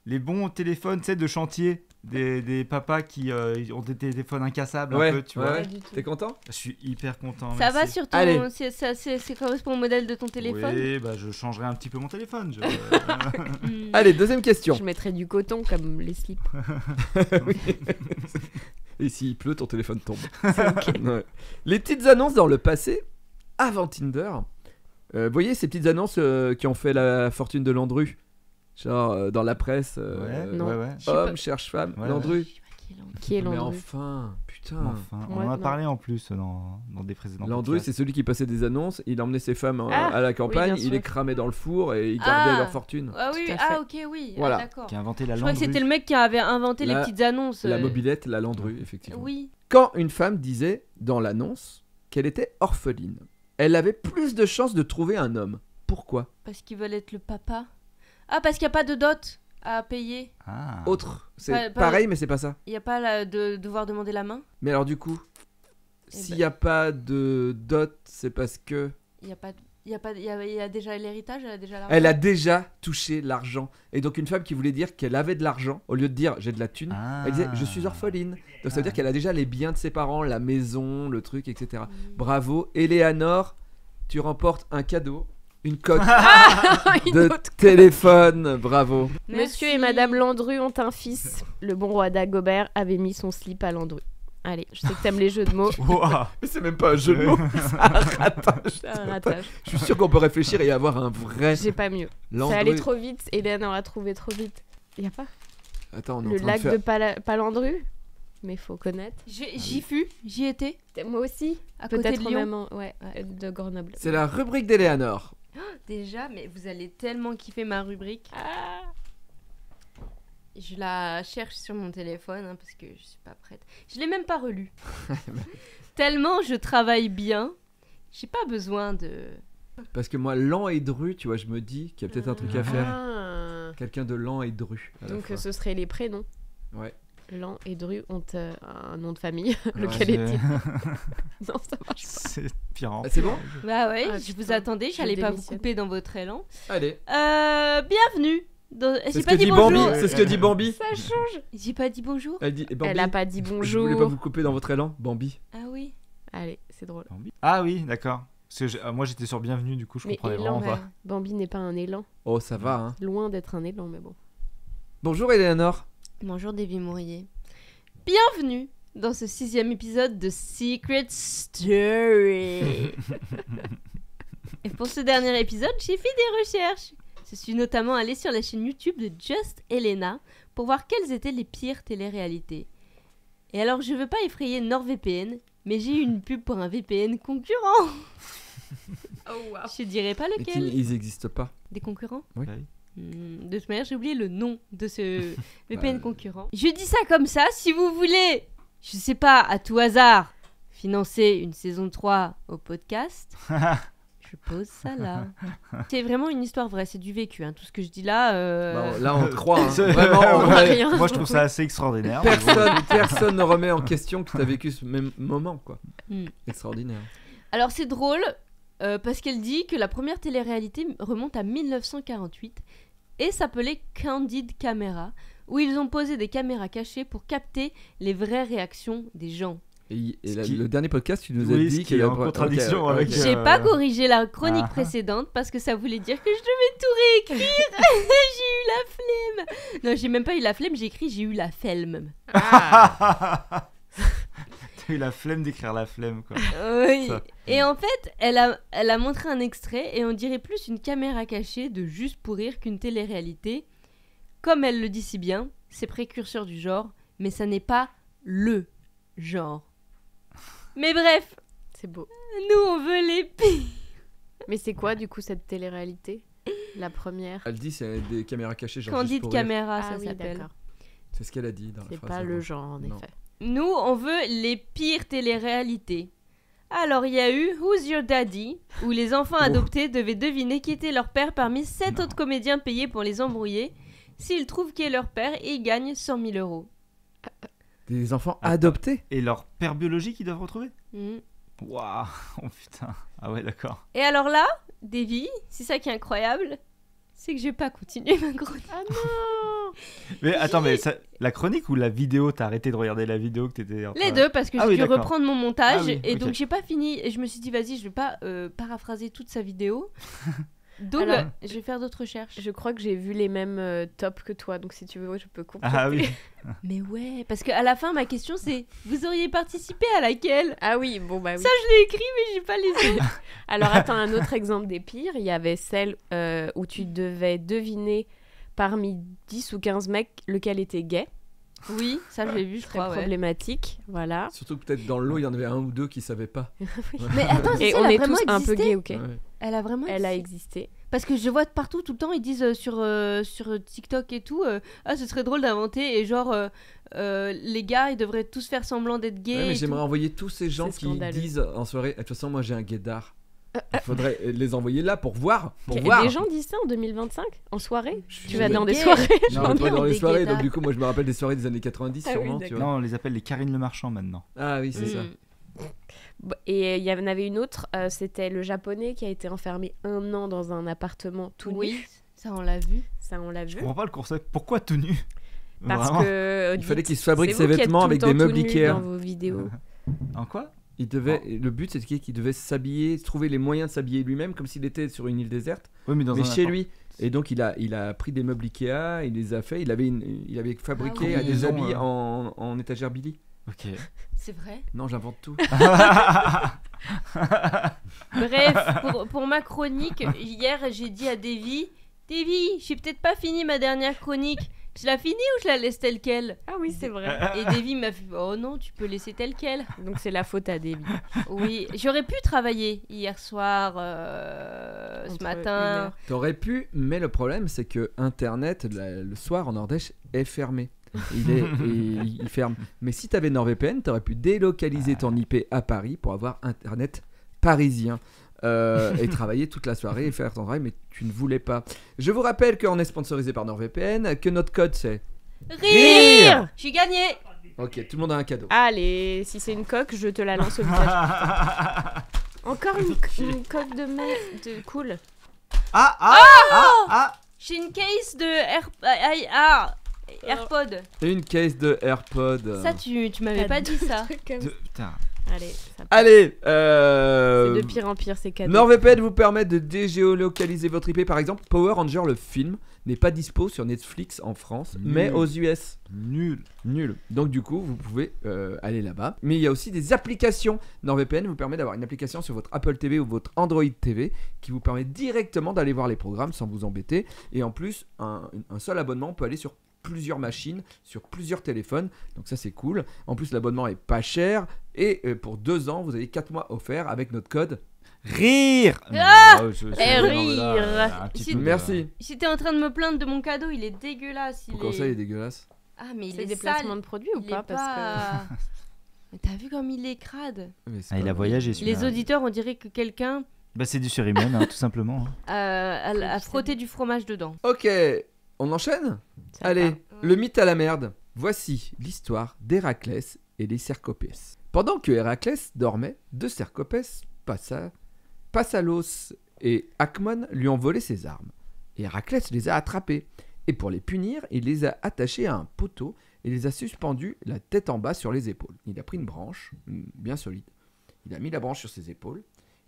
[SPEAKER 2] les bons téléphones, tu sais, de chantier. Des papas qui ont des téléphones incassables
[SPEAKER 1] Ouais,
[SPEAKER 2] un peu, tu
[SPEAKER 1] ouais.
[SPEAKER 2] vois.
[SPEAKER 3] Pas du tout.
[SPEAKER 1] T'es content?
[SPEAKER 2] Je suis hyper content.
[SPEAKER 4] Ça va
[SPEAKER 2] merci.
[SPEAKER 4] sur ton.
[SPEAKER 1] Allez.
[SPEAKER 4] C'est correspond au modèle de ton téléphone.
[SPEAKER 2] Oui, bah je changerai un petit peu mon téléphone.
[SPEAKER 4] Hmm.
[SPEAKER 1] Allez, deuxième question.
[SPEAKER 3] Je mettrais du coton comme les slips.
[SPEAKER 1] Oui. Et s'il pleut, ton téléphone tombe. Ouais. Les petites annonces dans le passé, avant Tinder. Vous voyez ces petites annonces qui ont fait la fortune de Landru? Genre dans la presse.
[SPEAKER 3] Non.
[SPEAKER 2] ouais.
[SPEAKER 4] Je sais pas.
[SPEAKER 1] Homme cherche femme.
[SPEAKER 2] Ouais,
[SPEAKER 1] Landru.
[SPEAKER 3] Qui est
[SPEAKER 1] Mais
[SPEAKER 3] Landru?
[SPEAKER 1] enfin, putain.
[SPEAKER 2] Enfin, on
[SPEAKER 3] Ouais,
[SPEAKER 2] en a
[SPEAKER 3] non.
[SPEAKER 2] parlé en plus dans des précédents.
[SPEAKER 1] Landru, c'est
[SPEAKER 2] podcasts.
[SPEAKER 1] celui qui passait des annonces. Il emmenait ses femmes
[SPEAKER 3] Ah,
[SPEAKER 1] à la campagne.
[SPEAKER 3] bien
[SPEAKER 1] Il les
[SPEAKER 3] sûr.
[SPEAKER 1] cramait dans le four et il gardait
[SPEAKER 4] Ah.
[SPEAKER 1] leur fortune.
[SPEAKER 4] Ah oui,
[SPEAKER 3] Tout à fait.
[SPEAKER 4] ah ok, oui.
[SPEAKER 1] Voilà.
[SPEAKER 4] Ah, d'accord.
[SPEAKER 2] Qui a inventé la
[SPEAKER 4] Je crois que
[SPEAKER 2] Landru.
[SPEAKER 4] c'était le mec qui avait inventé les
[SPEAKER 1] La-
[SPEAKER 4] petites annonces.
[SPEAKER 1] La mobilette, la Landru, effectivement.
[SPEAKER 4] Oui.
[SPEAKER 1] Quand une femme disait dans l'annonce qu'elle était orpheline, elle avait plus de chances de trouver un homme. Pourquoi?
[SPEAKER 4] Parce qu'ils veulent être le papa. Ah, parce qu'il n'y a pas de dot à payer.
[SPEAKER 2] Ah.
[SPEAKER 1] Autre. C'est
[SPEAKER 4] Pas-
[SPEAKER 1] pareil, mais c'est pas ça.
[SPEAKER 4] Il n'y a pas de devoir demander la main.
[SPEAKER 1] Mais alors du coup,
[SPEAKER 4] Eh
[SPEAKER 1] s'il
[SPEAKER 4] ben.
[SPEAKER 1] n'y a pas de dot, c'est parce que
[SPEAKER 4] Il y a pas. Il y a déjà l'héritage, elle a déjà l'argent.
[SPEAKER 1] elle a déjà touché l'argent. Et donc une femme qui voulait dire qu'elle avait de l'argent, au lieu de dire j'ai de la thune,
[SPEAKER 2] Ah.
[SPEAKER 1] elle disait je suis orpheline. Donc ça veut dire qu'elle a déjà les biens de ses parents, la maison, le truc, etc. Bravo, Eleanor, tu remportes un cadeau, une coque
[SPEAKER 3] Une
[SPEAKER 1] de
[SPEAKER 3] autre.
[SPEAKER 1] téléphone. Bravo.
[SPEAKER 3] Monsieur
[SPEAKER 4] Merci.
[SPEAKER 3] et Madame Landru ont un fils. Le bon roi Dagobert avait mis son slip à Landru. Allez, je sais que t'aimes les jeux de mots.
[SPEAKER 2] Ouah.
[SPEAKER 1] Mais c'est même pas un jeu de mots, c'est un ratage.
[SPEAKER 3] C'est un ratage.
[SPEAKER 1] Je suis sûr qu'on peut réfléchir et avoir un vrai
[SPEAKER 3] J'ai pas mieux.
[SPEAKER 1] Landru.
[SPEAKER 3] Ça allait trop vite. Eleanor a trouvé trop vite. Y a pas
[SPEAKER 1] Attends, on est en
[SPEAKER 3] le
[SPEAKER 1] train
[SPEAKER 3] lac
[SPEAKER 1] de
[SPEAKER 3] de
[SPEAKER 1] faire...
[SPEAKER 3] Palandru? Mais faut connaître.
[SPEAKER 4] J'y fus, j'y étais.
[SPEAKER 3] Moi aussi.
[SPEAKER 4] À côté
[SPEAKER 3] Peut-être
[SPEAKER 4] de Lyon.
[SPEAKER 3] même de Grenoble.
[SPEAKER 1] C'est la rubrique d'Eleanor.
[SPEAKER 4] Déjà, mais vous allez tellement kiffer ma rubrique.
[SPEAKER 3] Ah.
[SPEAKER 4] Je la cherche sur mon téléphone hein, parce que je suis pas prête. Je l'ai même pas relue. Tellement je travaille bien, j'ai pas besoin de.
[SPEAKER 1] Parce que moi, lent et dru, tu vois, je me dis qu'il y a peut-être un truc à faire.
[SPEAKER 3] Ah.
[SPEAKER 1] Quelqu'un de lent et dru. à la
[SPEAKER 3] Donc
[SPEAKER 1] fois.
[SPEAKER 3] ce serait les prénoms.
[SPEAKER 1] Ouais.
[SPEAKER 3] Lan et Dru ont un nom de famille. Lequel
[SPEAKER 2] c'est-
[SPEAKER 3] est-il? Non, ça marche pas.
[SPEAKER 2] C'est pire.
[SPEAKER 1] Ah, c'est bon?
[SPEAKER 4] Bah ouais,
[SPEAKER 3] Ah,
[SPEAKER 4] je vous
[SPEAKER 3] putain,
[SPEAKER 4] attendais,
[SPEAKER 3] je
[SPEAKER 4] j'allais pas vous
[SPEAKER 3] démissionne.
[SPEAKER 4] couper dans votre élan.
[SPEAKER 1] Allez.
[SPEAKER 4] Bienvenue.
[SPEAKER 1] C'est
[SPEAKER 4] J'ai
[SPEAKER 1] ce
[SPEAKER 4] pas
[SPEAKER 1] que
[SPEAKER 4] dit
[SPEAKER 1] dit
[SPEAKER 4] bonjour.
[SPEAKER 1] Bambi. C'est ce que dit Bambi.
[SPEAKER 3] Ça change.
[SPEAKER 4] J'ai pas dit bonjour.
[SPEAKER 1] Elle dit Bambi.
[SPEAKER 3] Elle a pas dit
[SPEAKER 1] Je voulais pas
[SPEAKER 3] bonjour.
[SPEAKER 1] vous couper dans votre élan, Bambi.
[SPEAKER 4] Ah oui.
[SPEAKER 3] Allez, c'est drôle.
[SPEAKER 2] Ah oui, d'accord. Parce que moi j'étais sur Bienvenue, du coup je
[SPEAKER 3] Mais
[SPEAKER 2] comprenais
[SPEAKER 3] élan,
[SPEAKER 2] vraiment pas.
[SPEAKER 3] Bambi n'est pas un élan.
[SPEAKER 1] Oh, ça va, hein.
[SPEAKER 3] Loin d'être un élan, mais bon.
[SPEAKER 1] Bonjour, Eleanor.
[SPEAKER 4] Bonjour Davy Mourier. Bienvenue dans ce 6e épisode de Secret Story. Et pour ce dernier épisode, j'ai fait des recherches. Je suis notamment allée sur la chaîne YouTube de Just Elena pour voir quelles étaient les pires téléréalités. Et alors, je veux pas effrayer NordVPN, mais j'ai eu une pub pour un VPN concurrent.
[SPEAKER 3] Oh wow.
[SPEAKER 4] Je dirais pas
[SPEAKER 1] Et
[SPEAKER 4] lequel.
[SPEAKER 1] ils existent pas.
[SPEAKER 4] Des concurrents
[SPEAKER 1] Oui.
[SPEAKER 4] De toute manière, j'ai oublié le nom de ce VPN
[SPEAKER 1] Bah,
[SPEAKER 4] concurrent. Je dis ça comme ça, si vous voulez, je sais pas, à tout hasard, financer une saison 3 au podcast, je pose ça là. C'est vraiment une histoire vraie, c'est du vécu, hein. Tout ce que je dis là...
[SPEAKER 1] Bah, là, on te croit. Hein.
[SPEAKER 2] C'est-
[SPEAKER 1] Vraiment,
[SPEAKER 3] On
[SPEAKER 1] en
[SPEAKER 3] voit
[SPEAKER 1] vrai,
[SPEAKER 3] rien.
[SPEAKER 2] Moi je trouve ça assez extraordinaire.
[SPEAKER 1] personne ne remet en question que tu as vécu ce même moment, quoi.
[SPEAKER 4] Hmm.
[SPEAKER 1] Extraordinaire.
[SPEAKER 4] Alors c'est drôle, parce qu'elle dit que la première télé-réalité remonte à 1948 et s'appelait Candid Camera, où ils ont posé des caméras cachées pour capter les vraies réactions des gens.
[SPEAKER 1] Et
[SPEAKER 2] Ce qui-
[SPEAKER 1] le dernier podcast, tu nous as
[SPEAKER 2] Oui,
[SPEAKER 1] dit
[SPEAKER 2] ce qui est en contradiction
[SPEAKER 1] Ok,
[SPEAKER 2] avec-
[SPEAKER 1] ok.
[SPEAKER 4] J'ai pas corrigé la chronique
[SPEAKER 2] Ah.
[SPEAKER 4] précédente parce que ça voulait dire que je devais tout réécrire. J'ai eu la flemme. Non, j'ai même pas eu la flemme, j'ai écrit j'ai eu la flemme.
[SPEAKER 3] Ah.
[SPEAKER 2] T'as eu la flemme d'écrire la flemme quoi.
[SPEAKER 4] Oui.
[SPEAKER 2] Ça.
[SPEAKER 4] Et en fait, elle a montré un extrait et on dirait plus une caméra cachée de Juste pour rire qu'une télé-réalité. Comme elle le dit si bien, c'est précurseur du genre, mais ça n'est pas le genre. Mais bref,
[SPEAKER 3] C'est beau.
[SPEAKER 4] nous on veut les pires.
[SPEAKER 3] Mais c'est quoi du coup cette télé-réalité? La première.
[SPEAKER 1] Elle dit c'est des caméras cachées, genre juste
[SPEAKER 4] Candid
[SPEAKER 1] pour rire.
[SPEAKER 4] Camera,
[SPEAKER 3] Ah
[SPEAKER 4] ça
[SPEAKER 3] oui,
[SPEAKER 4] s'appelle.
[SPEAKER 3] d'accord.
[SPEAKER 1] C'est ce qu'elle a dit dans la
[SPEAKER 3] C'est
[SPEAKER 1] phrase
[SPEAKER 3] pas
[SPEAKER 1] avant.
[SPEAKER 3] le genre en
[SPEAKER 1] Non.
[SPEAKER 3] effet.
[SPEAKER 4] Nous, on veut les pires télé-réalités. Alors, il y a eu Who's Your Daddy, où les enfants
[SPEAKER 1] Oh.
[SPEAKER 4] adoptés devaient deviner qui était leur père parmi 7
[SPEAKER 2] Non.
[SPEAKER 4] autres comédiens payés pour les embrouiller. S'ils trouvent qui est leur père, ils gagnent 100 000 euros.
[SPEAKER 1] Des enfants
[SPEAKER 2] Ah.
[SPEAKER 1] adoptés.
[SPEAKER 2] Et leur père biologique ils doivent retrouver.
[SPEAKER 4] Mhm.
[SPEAKER 2] Waouh. Oh putain. Ah ouais d'accord.
[SPEAKER 4] Et alors là, Davy, c'est ça qui est incroyable, c'est que je vais pas continuer ma chronique.
[SPEAKER 3] Ah non.
[SPEAKER 2] Mais attends mais la chronique ou la vidéo, t'as arrêté de regarder la vidéo que t'étais en train-
[SPEAKER 4] Les deux, parce que
[SPEAKER 2] Ah
[SPEAKER 4] j'ai
[SPEAKER 2] oui,
[SPEAKER 4] dû
[SPEAKER 2] d'accord.
[SPEAKER 4] reprendre mon montage,
[SPEAKER 2] Ah oui,
[SPEAKER 4] et
[SPEAKER 2] ok.
[SPEAKER 4] donc j'ai pas fini, et je me suis dit, vas-y, je vais pas paraphraser toute sa vidéo. Donc,
[SPEAKER 3] Alors-
[SPEAKER 4] je vais faire d'autres recherches.
[SPEAKER 3] Je crois que j'ai vu les mêmes tops que toi, donc si tu veux, je peux compléter.
[SPEAKER 2] Ah oui.
[SPEAKER 4] Mais ouais, parce qu'à la fin, ma question c'est, vous auriez participé à laquelle?
[SPEAKER 3] Ah oui, bon bah oui.
[SPEAKER 4] Ça, je l'ai écrit, mais j'ai pas les autres.
[SPEAKER 3] Alors attends, un autre exemple des pires, il y avait celle où tu devais deviner parmi 10 ou 15 mecs lequel était gay.
[SPEAKER 4] Oui, ça, je l'ai vu, je
[SPEAKER 3] Très
[SPEAKER 4] crois, ouais.
[SPEAKER 3] problématique, voilà.
[SPEAKER 1] Surtout que peut-être dans le lot, il y en avait un ou deux qui savaient pas.
[SPEAKER 4] Mais attends, c'est
[SPEAKER 3] Et
[SPEAKER 4] ça,
[SPEAKER 3] on
[SPEAKER 4] elle a
[SPEAKER 3] est
[SPEAKER 4] vraiment
[SPEAKER 3] tous un peu
[SPEAKER 4] existé
[SPEAKER 3] gays, ok.
[SPEAKER 1] Ouais.
[SPEAKER 4] Elle a vraiment
[SPEAKER 3] Elle a
[SPEAKER 4] existé.
[SPEAKER 3] existé.
[SPEAKER 4] Parce que je vois partout, tout le temps, ils disent sur TikTok et tout, ah, ce serait drôle d'inventer, et genre, les gars, ils devraient tous faire semblant d'être gays.
[SPEAKER 1] Ouais, mais
[SPEAKER 4] et
[SPEAKER 1] j'aimerais
[SPEAKER 4] tout.
[SPEAKER 1] envoyer tous ces gens
[SPEAKER 3] C'est
[SPEAKER 1] qui
[SPEAKER 3] scandaleux.
[SPEAKER 1] disent en soirée, de toute façon, moi j'ai un guédard. Il faudrait les envoyer là pour voir. Pour
[SPEAKER 3] Et
[SPEAKER 1] voir.
[SPEAKER 3] des gens disent ça en 2025 en soirée.
[SPEAKER 1] Je
[SPEAKER 3] Tu
[SPEAKER 1] suis
[SPEAKER 3] vas
[SPEAKER 1] désolé.
[SPEAKER 3] dans des
[SPEAKER 4] gays.
[SPEAKER 3] soirées.
[SPEAKER 1] Non,
[SPEAKER 3] j'en
[SPEAKER 1] pas
[SPEAKER 3] ai
[SPEAKER 1] dans les
[SPEAKER 4] des
[SPEAKER 1] soirées,
[SPEAKER 4] guédards.
[SPEAKER 1] donc du coup, moi je me rappelle des soirées des années 90
[SPEAKER 3] Ah oui,
[SPEAKER 1] sûrement, tu
[SPEAKER 3] d'accord.
[SPEAKER 1] vois.
[SPEAKER 2] Non, on les appelle les Karine Le Marchand maintenant.
[SPEAKER 1] Ah oui, c'est ça.
[SPEAKER 3] Mm. Et il y en avait une autre, c'était le japonais qui a été enfermé 1 an dans un appartement tout nu.
[SPEAKER 4] Oui, ça, on l'a vu.
[SPEAKER 3] Ça, on l'a
[SPEAKER 2] Je
[SPEAKER 3] vu.
[SPEAKER 2] comprends pas le concept. Pourquoi tout nu?
[SPEAKER 3] Parce
[SPEAKER 2] Vraiment.
[SPEAKER 3] que
[SPEAKER 1] Il fallait
[SPEAKER 3] dites,
[SPEAKER 1] qu'il se fabrique
[SPEAKER 3] c'est
[SPEAKER 1] ses
[SPEAKER 3] vous qui êtes
[SPEAKER 1] vêtements
[SPEAKER 3] tout le
[SPEAKER 1] avec
[SPEAKER 3] temps
[SPEAKER 1] des
[SPEAKER 3] tout
[SPEAKER 1] meubles
[SPEAKER 3] nus
[SPEAKER 1] Ikea.
[SPEAKER 3] dans vos vidéos.
[SPEAKER 2] En quoi?
[SPEAKER 1] Il devait, le but c'était qu'il devait s'habiller, trouver les moyens de s'habiller lui-même comme s'il était sur une île déserte,
[SPEAKER 2] Oui, mais dans
[SPEAKER 1] mais
[SPEAKER 2] un
[SPEAKER 1] chez
[SPEAKER 2] appart-
[SPEAKER 1] lui. Et donc il a pris des meubles Ikea, il les a fait, il avait fabriqué
[SPEAKER 4] Ah oui.
[SPEAKER 1] des
[SPEAKER 2] Maison,
[SPEAKER 1] habits en étagère Billy.
[SPEAKER 2] Ok.
[SPEAKER 4] C'est vrai.
[SPEAKER 1] Non, j'invente tout.
[SPEAKER 4] Bref, pour ma chronique, hier, j'ai dit à Davy, j'ai peut-être pas fini ma dernière chronique. Je la finis ou je la laisse telle quelle?
[SPEAKER 3] Ah oui, c'est vrai.
[SPEAKER 4] Et Davy m'a fait, oh non, tu peux laisser telle quelle.
[SPEAKER 3] Donc c'est la faute à Davy.
[SPEAKER 4] Oui, j'aurais pu travailler hier soir, ce
[SPEAKER 3] Entre
[SPEAKER 4] matin.
[SPEAKER 1] T'aurais pu, mais le problème c'est que Internet le soir en Ardèche est fermé. Il ferme. Mais si t'avais NordVPN, t'aurais pu délocaliser ton IP à Paris pour avoir Internet parisien. Et travailler toute la soirée et faire ton travail, mais tu ne voulais pas. Je vous rappelle qu'on est sponsorisé par NordVPN, que notre code c'est
[SPEAKER 4] Rire. J'ai gagné.
[SPEAKER 1] Ok, tout le monde a un cadeau.
[SPEAKER 3] Allez, si c'est une coque, je te la lance au visage. Encore une coque de merde. Cool.
[SPEAKER 4] J'ai une case de AirPod.
[SPEAKER 1] Une case de AirPod.
[SPEAKER 4] Ça, tu m'avais pas dit ça.
[SPEAKER 2] Putain.
[SPEAKER 3] Allez, ça passe.
[SPEAKER 1] Allez,
[SPEAKER 3] C'est de pire en pire, ces cadeaux.
[SPEAKER 1] NordVPN vous permet de dégéolocaliser votre IP. Par exemple, Power Ranger, le film, n'est pas dispo sur Netflix en France, mais aux US.
[SPEAKER 2] Nul.
[SPEAKER 1] Donc du coup, vous pouvez aller là-bas. Mais il y a aussi des applications. NordVPN vous permet d'avoir une application sur votre Apple TV ou votre Android TV qui vous permet directement d'aller voir les programmes sans vous embêter. Et en plus, un seul abonnement peut aller sur plusieurs machines, sur plusieurs téléphones. Donc ça, c'est cool. En plus, l'abonnement est pas cher. Et pour 2 ans, vous avez 4 mois offerts avec notre code.
[SPEAKER 2] Rire.
[SPEAKER 3] rire.
[SPEAKER 1] Merci.
[SPEAKER 4] Si t'es en train de me plaindre de mon cadeau, il est dégueulasse.
[SPEAKER 1] Pourquoi ça, il est dégueulasse?
[SPEAKER 4] Ah, mais il
[SPEAKER 3] C'est
[SPEAKER 4] est
[SPEAKER 3] des
[SPEAKER 4] sale.
[SPEAKER 3] placements de produits ou
[SPEAKER 4] Il
[SPEAKER 3] pas,
[SPEAKER 4] est
[SPEAKER 3] parce que...
[SPEAKER 4] Mais t'as vu comme il est crade.
[SPEAKER 1] Mais c'est
[SPEAKER 2] Il
[SPEAKER 1] pas
[SPEAKER 2] a
[SPEAKER 1] vrai.
[SPEAKER 2] voyagé
[SPEAKER 4] Les
[SPEAKER 2] celui-là.
[SPEAKER 4] auditeurs, on dirait que quelqu'un
[SPEAKER 2] Bah c'est du cérémonial, hein, tout simplement.
[SPEAKER 4] a frotté du fromage dedans.
[SPEAKER 1] Ok, on enchaîne?
[SPEAKER 3] Ça
[SPEAKER 1] Allez,
[SPEAKER 3] part.
[SPEAKER 1] le mythe à la merde. Voici l'histoire d'Héraclès et des Cercopès. Pendant que Héraclès dormait, 2 Cercopès, Passalos et Acmon, lui ont volé ses armes. Et Héraclès les a attrapés. Et pour les punir, il les a attachés à un poteau et les a suspendus la tête en bas sur les épaules. Il a pris une branche, bien solide. Il a mis la branche sur ses épaules.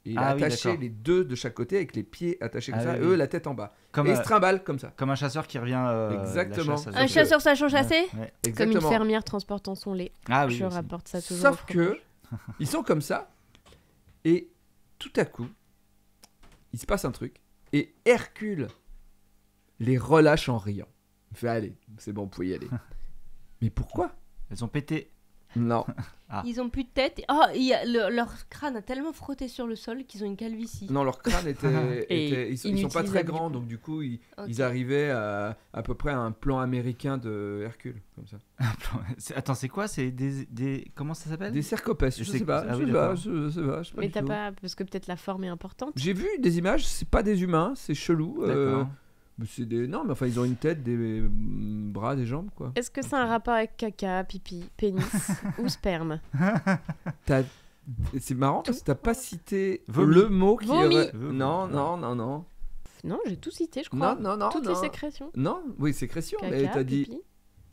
[SPEAKER 1] Et il a
[SPEAKER 2] Ah oui,
[SPEAKER 1] attaché
[SPEAKER 2] d'accord.
[SPEAKER 1] les 2 de chaque côté avec les pieds attachés comme
[SPEAKER 2] Ah
[SPEAKER 1] ça,
[SPEAKER 2] oui,
[SPEAKER 1] eux
[SPEAKER 2] oui.
[SPEAKER 1] la tête en bas.
[SPEAKER 2] Comme,
[SPEAKER 1] Et il se trimballe comme ça.
[SPEAKER 2] comme un chasseur qui revient.
[SPEAKER 1] Exactement.
[SPEAKER 2] la chasse,
[SPEAKER 4] Un chasseur sachant chasser.
[SPEAKER 2] Ouais.
[SPEAKER 3] Comme
[SPEAKER 1] Exactement.
[SPEAKER 3] une fermière transportant son lait.
[SPEAKER 2] Ah oui.
[SPEAKER 3] Je
[SPEAKER 2] aussi.
[SPEAKER 3] rapporte ça toujours.
[SPEAKER 1] Sauf
[SPEAKER 3] au
[SPEAKER 1] que
[SPEAKER 3] fromage.
[SPEAKER 1] ils sont comme ça et tout à coup il se passe un truc et Hercule les relâche en riant. Il fait allez, c'est bon, vous pouvez y aller. Mais pourquoi?
[SPEAKER 2] Elles ont pété.
[SPEAKER 1] Non.
[SPEAKER 2] Ah.
[SPEAKER 4] Ils ont plus de tête. Oh, leur crâne a tellement frotté sur le sol qu'ils ont une calvitie.
[SPEAKER 1] Non, leur crâne était,
[SPEAKER 3] Et
[SPEAKER 1] ils sont pas très
[SPEAKER 3] inutilisable,
[SPEAKER 1] grands,
[SPEAKER 3] du coup.
[SPEAKER 1] donc du coup ils
[SPEAKER 4] Ok.
[SPEAKER 1] arrivaient à peu près à un plan américain de Hercule, comme ça.
[SPEAKER 2] Attends, c'est quoi? C'est des. Comment ça s'appelle?
[SPEAKER 1] Des cercopès, je
[SPEAKER 2] C'est-
[SPEAKER 1] sais pas,
[SPEAKER 2] ah oui,
[SPEAKER 1] je sais pas,
[SPEAKER 2] d'accord.
[SPEAKER 1] je sais pas, je sais pas
[SPEAKER 3] Mais
[SPEAKER 1] du
[SPEAKER 3] t'as
[SPEAKER 1] tout.
[SPEAKER 3] pas... Parce que peut-être la forme est importante.
[SPEAKER 1] J'ai vu des images, c'est pas des humains, c'est chelou.
[SPEAKER 2] D'accord.
[SPEAKER 1] Mais c'est des... Non, mais enfin, ils ont une tête, des bras, des jambes, quoi.
[SPEAKER 3] Est-ce que c'est un rapport avec caca, pipi, pénis ou sperme?
[SPEAKER 1] C'est marrant parce que t'as pas cité
[SPEAKER 2] Vomi.
[SPEAKER 1] le mot qui
[SPEAKER 3] Vomi.
[SPEAKER 1] aurait...
[SPEAKER 2] Vomi.
[SPEAKER 1] Non, non, non, non.
[SPEAKER 3] Non, j'ai tout cité, je crois.
[SPEAKER 1] Non, non, non,
[SPEAKER 3] Toutes
[SPEAKER 1] non.
[SPEAKER 3] les sécrétions.
[SPEAKER 1] Non, oui, sécrétion, mais
[SPEAKER 3] Caca,
[SPEAKER 1] t'as dit...
[SPEAKER 3] pipi,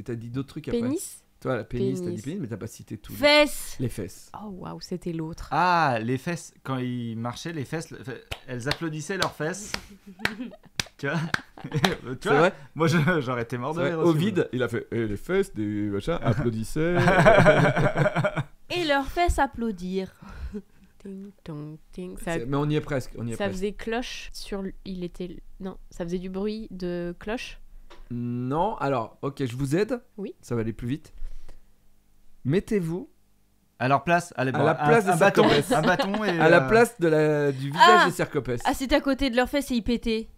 [SPEAKER 1] et t'as dit d'autres trucs après.
[SPEAKER 3] pénis.
[SPEAKER 1] Toi, la pénis, t'as dit
[SPEAKER 3] Pénis.
[SPEAKER 1] pénis, mais t'as pas cité tout.
[SPEAKER 4] Fesses.
[SPEAKER 1] Les fesses.
[SPEAKER 3] Oh waouh, c'était l'autre.
[SPEAKER 2] Ah, les fesses. Quand ils marchaient, les fesses, elles applaudissaient leurs fesses. Tu vois?
[SPEAKER 1] C'est vrai.
[SPEAKER 2] Moi, j'aurais été mort de rire.
[SPEAKER 1] Au
[SPEAKER 2] aussi,
[SPEAKER 1] vide, il a fait les fesses, des machins, applaudissaient.
[SPEAKER 4] Et leurs fesses applaudir.
[SPEAKER 3] Ting, tong, ting. Ça,
[SPEAKER 1] Mais on y est presque, on y est
[SPEAKER 3] ça
[SPEAKER 1] presque.
[SPEAKER 3] faisait cloche sur... Il était... Non, ça faisait du bruit de cloche.
[SPEAKER 1] Non, alors, ok, je vous aide.
[SPEAKER 3] Oui.
[SPEAKER 1] Ça va aller plus vite. Mettez-vous
[SPEAKER 2] À leur place, allez,
[SPEAKER 1] À la place des
[SPEAKER 2] un bâton,
[SPEAKER 1] Cercopès.
[SPEAKER 2] un bâton et
[SPEAKER 1] à la place du visage
[SPEAKER 4] Ah
[SPEAKER 1] des Cercopès.
[SPEAKER 4] Ah, c'était à côté de leurs fesses et ils pétaient.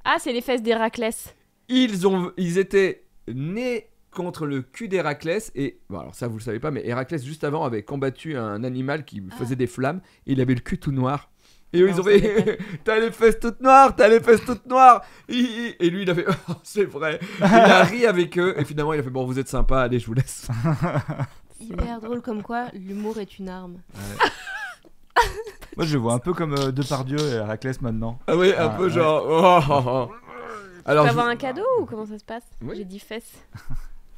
[SPEAKER 3] Ah, c'est les fesses d'Héraclès.
[SPEAKER 1] Ils étaient nés contre le cul d'Héraclès et bon, alors ça vous le savez pas, mais Héraclès juste avant avait combattu un animal qui faisait des flammes et il avait le cul tout noir. Et eux,
[SPEAKER 3] Non,
[SPEAKER 1] ils ont
[SPEAKER 3] ça
[SPEAKER 1] fait t'as les fesses toutes noires, t'as les fesses toutes noires. Et lui il a fait oh, c'est vrai. Il a ri avec eux et finalement il a fait bon vous êtes sympa, allez je vous laisse.
[SPEAKER 4] Hyper drôle comme quoi l'humour est une arme.
[SPEAKER 2] Moi, je vois un peu comme Depardieu et Héraclès maintenant.
[SPEAKER 1] Ah oui un
[SPEAKER 2] Ah,
[SPEAKER 1] peu
[SPEAKER 2] ouais.
[SPEAKER 1] genre oh, oh, oh.
[SPEAKER 3] Tu
[SPEAKER 1] Alors
[SPEAKER 3] peux
[SPEAKER 1] je-
[SPEAKER 3] avoir un cadeau ou comment ça se passe?
[SPEAKER 1] Oui.
[SPEAKER 3] J'ai dit fesses.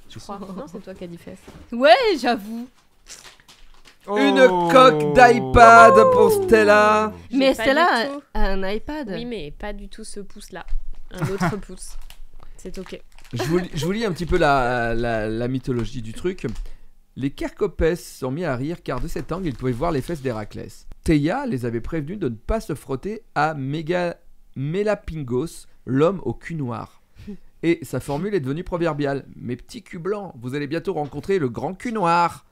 [SPEAKER 3] Je crois. Non, c'est toi qui as dit fesses.
[SPEAKER 4] Ouais, j'avoue.
[SPEAKER 1] une
[SPEAKER 2] Oh.
[SPEAKER 1] coque d'iPad pour Stella.
[SPEAKER 3] J'ai
[SPEAKER 4] Mais
[SPEAKER 3] pas
[SPEAKER 4] Stella
[SPEAKER 3] du tout.
[SPEAKER 4] a un iPad.
[SPEAKER 3] Oui, mais pas du tout ce pouce-là. Un autre pouce. C'est ok.
[SPEAKER 1] Je vous lis un petit peu la mythologie du truc. Les Cercopès sont mis à rire car de cet angle, ils pouvaient voir les fesses d'Héraclès. Théia les avait prévenus de ne pas se frotter à Mélapingos, l'homme au cul noir. Et sa formule est devenue proverbiale. Mes petits culs blancs, vous allez bientôt rencontrer le grand cul noir.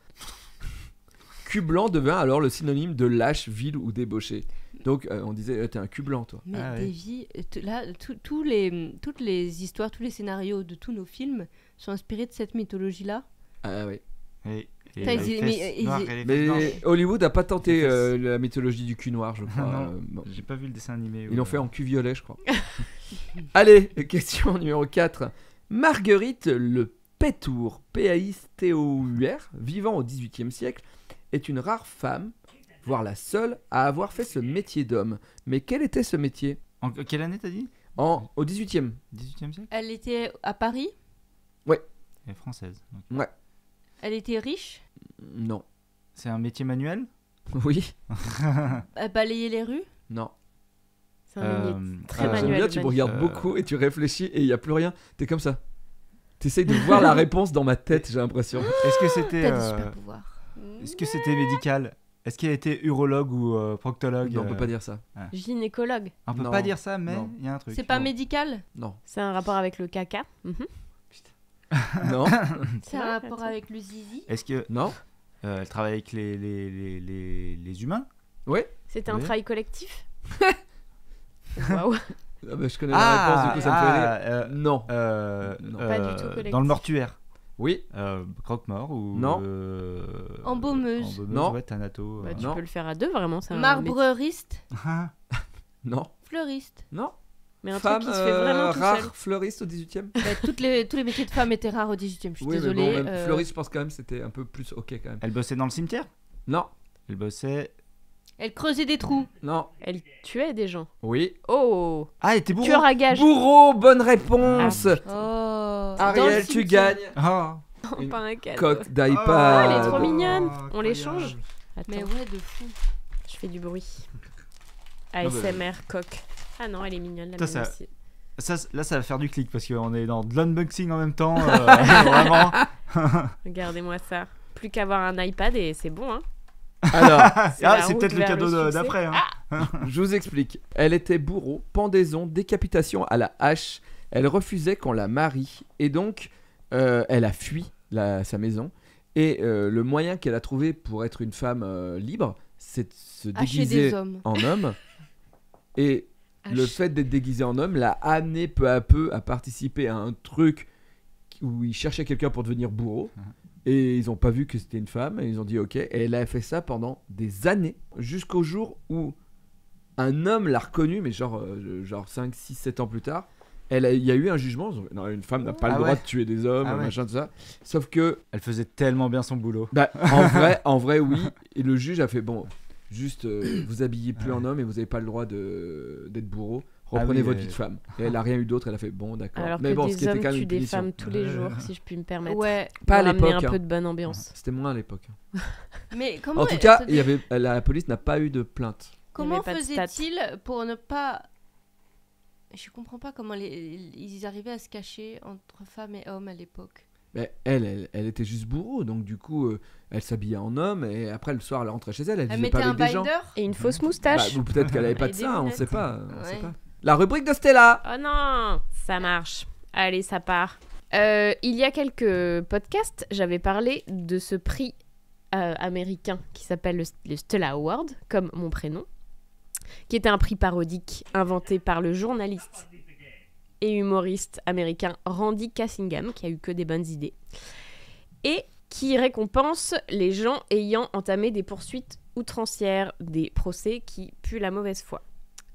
[SPEAKER 1] Cul blanc devint alors le synonyme de lâche, vil ou débauché. Donc on disait, t'es un cul blanc toi.
[SPEAKER 4] Mais
[SPEAKER 2] Ah ouais.
[SPEAKER 4] Davy, là, toutes les histoires, tous les scénarios de tous nos films sont inspirés de cette mythologie-là.
[SPEAKER 1] Ah ouais.
[SPEAKER 2] Et
[SPEAKER 4] Putain,
[SPEAKER 2] les
[SPEAKER 4] ils-
[SPEAKER 2] fesses
[SPEAKER 4] mais ils-
[SPEAKER 2] noires et les fesses
[SPEAKER 1] Mais
[SPEAKER 2] blanches.
[SPEAKER 1] Hollywood a pas tenté
[SPEAKER 2] Les fesses.
[SPEAKER 1] la mythologie du cul noir, je crois.
[SPEAKER 2] Non.
[SPEAKER 1] Bon.
[SPEAKER 2] J'ai pas vu le dessin animé.
[SPEAKER 1] Ils l'ont fait en cul violet, je crois. Allez, question numéro 4. Marguerite Le Paitour, Paisteur, vivant au XVIIIe siècle, est une rare femme, voire la seule, à avoir fait ce métier d'homme. Mais quel était ce métier ?
[SPEAKER 2] En quelle année t'as dit ?
[SPEAKER 1] Au XVIIIe.
[SPEAKER 2] 18e siècle ?
[SPEAKER 4] Elle était à Paris.
[SPEAKER 2] Elle est française. donc.
[SPEAKER 1] Ouais.
[SPEAKER 4] Elle était riche.
[SPEAKER 1] Non.
[SPEAKER 2] C'est un métier manuel ?
[SPEAKER 1] Oui.
[SPEAKER 4] Elle balayait les rues.
[SPEAKER 1] Non.
[SPEAKER 3] C'est un métier très
[SPEAKER 2] j'aime
[SPEAKER 3] manuel.
[SPEAKER 1] J'aime bien, tu me
[SPEAKER 3] magnifique.
[SPEAKER 1] regardes beaucoup et tu réfléchis et il n'y a plus rien. T'es comme ça. T'essayes de voir la réponse dans ma tête, j'ai l'impression.
[SPEAKER 2] Est-ce que c'était
[SPEAKER 4] T'as des super pouvoirs.
[SPEAKER 2] est-ce que c'était médical ? Est-ce qu'elle était urologue ou proctologue ?
[SPEAKER 1] Non, on peut pas dire ça.
[SPEAKER 3] Gynécologue.
[SPEAKER 2] On peut
[SPEAKER 1] Non.
[SPEAKER 2] pas dire ça, mais
[SPEAKER 1] Non.
[SPEAKER 2] il y a un truc.
[SPEAKER 4] C'est pas
[SPEAKER 1] Non.
[SPEAKER 4] médical.
[SPEAKER 1] Non.
[SPEAKER 3] C'est un rapport avec le caca. Mhm.
[SPEAKER 1] Non.
[SPEAKER 4] C'est un rapport avec le zizi.
[SPEAKER 2] Est-ce que
[SPEAKER 1] Non.
[SPEAKER 2] elle travaille avec les humains ?
[SPEAKER 1] Ouais.
[SPEAKER 3] C'était un
[SPEAKER 1] Oui.
[SPEAKER 3] travail collectif. Waouh.
[SPEAKER 1] Ah bah, je connais la réponse, du coup ça me fait rire. Non. Non.
[SPEAKER 3] Pas du tout collectif.
[SPEAKER 2] Dans le mortuaire.
[SPEAKER 1] Oui.
[SPEAKER 2] Croque-mort ou
[SPEAKER 1] Non.
[SPEAKER 4] Embaumeuse.
[SPEAKER 1] Non.
[SPEAKER 2] Ouais, thanato.
[SPEAKER 3] Bah, tu
[SPEAKER 1] Non.
[SPEAKER 3] peux le faire à deux, vraiment. C'est un métier.
[SPEAKER 4] Marbreriste.
[SPEAKER 1] Non.
[SPEAKER 4] Fleuriste.
[SPEAKER 1] Non.
[SPEAKER 3] Mais un
[SPEAKER 1] Femme
[SPEAKER 3] truc qui se fait vraiment tout
[SPEAKER 1] rare
[SPEAKER 3] seul.
[SPEAKER 1] fleuriste au 18e.
[SPEAKER 4] Bah, tous les métiers de femmes étaient rares au 18e. Je suis
[SPEAKER 1] Oui,
[SPEAKER 4] désolée.
[SPEAKER 1] mais bon, même fleuriste, je pense quand même c'était un peu plus ok quand même.
[SPEAKER 2] Elle bossait dans le cimetière ?
[SPEAKER 1] Non.
[SPEAKER 2] Elle bossait.
[SPEAKER 4] Elle creusait des trous.
[SPEAKER 1] Non.
[SPEAKER 3] Elle tuait des gens.
[SPEAKER 1] Oui.
[SPEAKER 3] Oh.
[SPEAKER 2] Ah, elle était bourreau.
[SPEAKER 3] Tueur à gage.
[SPEAKER 1] Bourreau, bonne réponse.
[SPEAKER 4] Oh.
[SPEAKER 1] Ariel,
[SPEAKER 4] Dans le
[SPEAKER 1] tu
[SPEAKER 4] cimetière.
[SPEAKER 1] gagnes.
[SPEAKER 2] Ah.
[SPEAKER 1] Une
[SPEAKER 3] Pas un cadeau.
[SPEAKER 1] Coque
[SPEAKER 3] Oh,
[SPEAKER 1] d'iPad.
[SPEAKER 3] elle est trop
[SPEAKER 2] Oh,
[SPEAKER 3] mignonne. On
[SPEAKER 2] incroyable.
[SPEAKER 3] les change. Attends,
[SPEAKER 4] Mais ouais, de fou.
[SPEAKER 3] je fais du bruit.
[SPEAKER 1] bah,
[SPEAKER 3] ASMR coque. Ah non, elle est mignonne la
[SPEAKER 2] Ça,
[SPEAKER 3] mienne
[SPEAKER 2] ça-
[SPEAKER 3] aussi.
[SPEAKER 2] Là, ça va faire du clic parce qu'on est dans de l'unboxing en même temps. Vraiment.
[SPEAKER 3] Regardez-moi ça. Plus qu'avoir un iPad et c'est bon, hein.
[SPEAKER 1] Alors,
[SPEAKER 3] C'est la
[SPEAKER 2] c'est
[SPEAKER 3] route
[SPEAKER 2] peut-être le
[SPEAKER 3] vers
[SPEAKER 2] cadeau
[SPEAKER 3] le succès.
[SPEAKER 2] d'après. Hein.
[SPEAKER 1] je vous explique. Elle était bourreau, pendaison, décapitation à la hache. Elle refusait qu'on la marie. Et donc, elle a fui sa maison. Et le moyen qu'elle a trouvé pour être une femme libre, c'est de se
[SPEAKER 4] Hacher
[SPEAKER 1] déguiser
[SPEAKER 4] des hommes.
[SPEAKER 1] en homme. Et le fait d'être déguisé en homme l'a amené peu à peu à participer à un truc où il cherchait quelqu'un pour devenir bourreau. Et ils n'ont pas vu que c'était une femme. Et ils ont dit ok. Et elle a fait ça pendant des années. Jusqu'au jour où un homme l'a reconnue, mais genre 5, 6, 7 ans plus tard. Il y a eu un jugement. Non, une femme n'a pas le
[SPEAKER 2] Ah
[SPEAKER 1] droit
[SPEAKER 2] ouais.
[SPEAKER 1] de tuer des hommes,
[SPEAKER 2] Ah ouais.
[SPEAKER 1] machin, tout ça. Sauf que,
[SPEAKER 2] Elle faisait tellement bien son boulot.
[SPEAKER 1] bah, en vrai, oui. Et le juge a fait bon, juste vous habillez plus en homme et vous n'avez pas le droit d'être bourreau. Reprenez
[SPEAKER 2] oui,
[SPEAKER 1] votre vie de femme. Et elle a rien eu d'autre. Elle a fait bon, d'accord.
[SPEAKER 3] Alors
[SPEAKER 1] Mais
[SPEAKER 3] que
[SPEAKER 1] bon, ce
[SPEAKER 3] des
[SPEAKER 1] qui était
[SPEAKER 3] hommes
[SPEAKER 1] quand même
[SPEAKER 3] tuent
[SPEAKER 1] une
[SPEAKER 3] des
[SPEAKER 1] punition.
[SPEAKER 3] femmes tous les jours, si je puis me permettre.
[SPEAKER 4] Ouais.
[SPEAKER 1] Pas à
[SPEAKER 3] Pour ramener
[SPEAKER 1] l'époque.
[SPEAKER 3] un
[SPEAKER 1] hein.
[SPEAKER 3] peu de bonne ambiance.
[SPEAKER 1] C'était moins à l'époque.
[SPEAKER 4] Mais comment
[SPEAKER 1] En tout cas, la police n'a pas eu de plainte.
[SPEAKER 4] Comment
[SPEAKER 3] avait pas de stats.
[SPEAKER 4] faisait-il pour ne pas... Je comprends pas comment ils arrivaient à se cacher entre femmes et hommes à l'époque.
[SPEAKER 1] Mais elle était juste bourreau, donc du coup, elle s'habillait en homme et après le soir, elle rentrait chez elle. Elle
[SPEAKER 4] Elle
[SPEAKER 1] vivait pas
[SPEAKER 4] mettait un
[SPEAKER 1] avec des gens.
[SPEAKER 4] binder.
[SPEAKER 3] Et une fausse
[SPEAKER 1] Bah,
[SPEAKER 3] moustache.
[SPEAKER 1] ou peut-être qu'elle avait pas
[SPEAKER 3] Et
[SPEAKER 1] de
[SPEAKER 3] des
[SPEAKER 1] ça, on
[SPEAKER 3] lunettes.
[SPEAKER 1] sait pas. On sait
[SPEAKER 4] Ouais.
[SPEAKER 1] pas. La rubrique de Stella.
[SPEAKER 3] Oh non, ça marche. Allez, ça part. Il y a quelques podcasts, j'avais parlé de ce prix américain qui s'appelle le Stella Award, comme mon prénom, qui était un prix parodique inventé par le journaliste et humoriste américain Randy Cassingham, qui a eu que des bonnes idées, et qui récompense les gens ayant entamé des poursuites outrancières, des procès qui puent la mauvaise foi.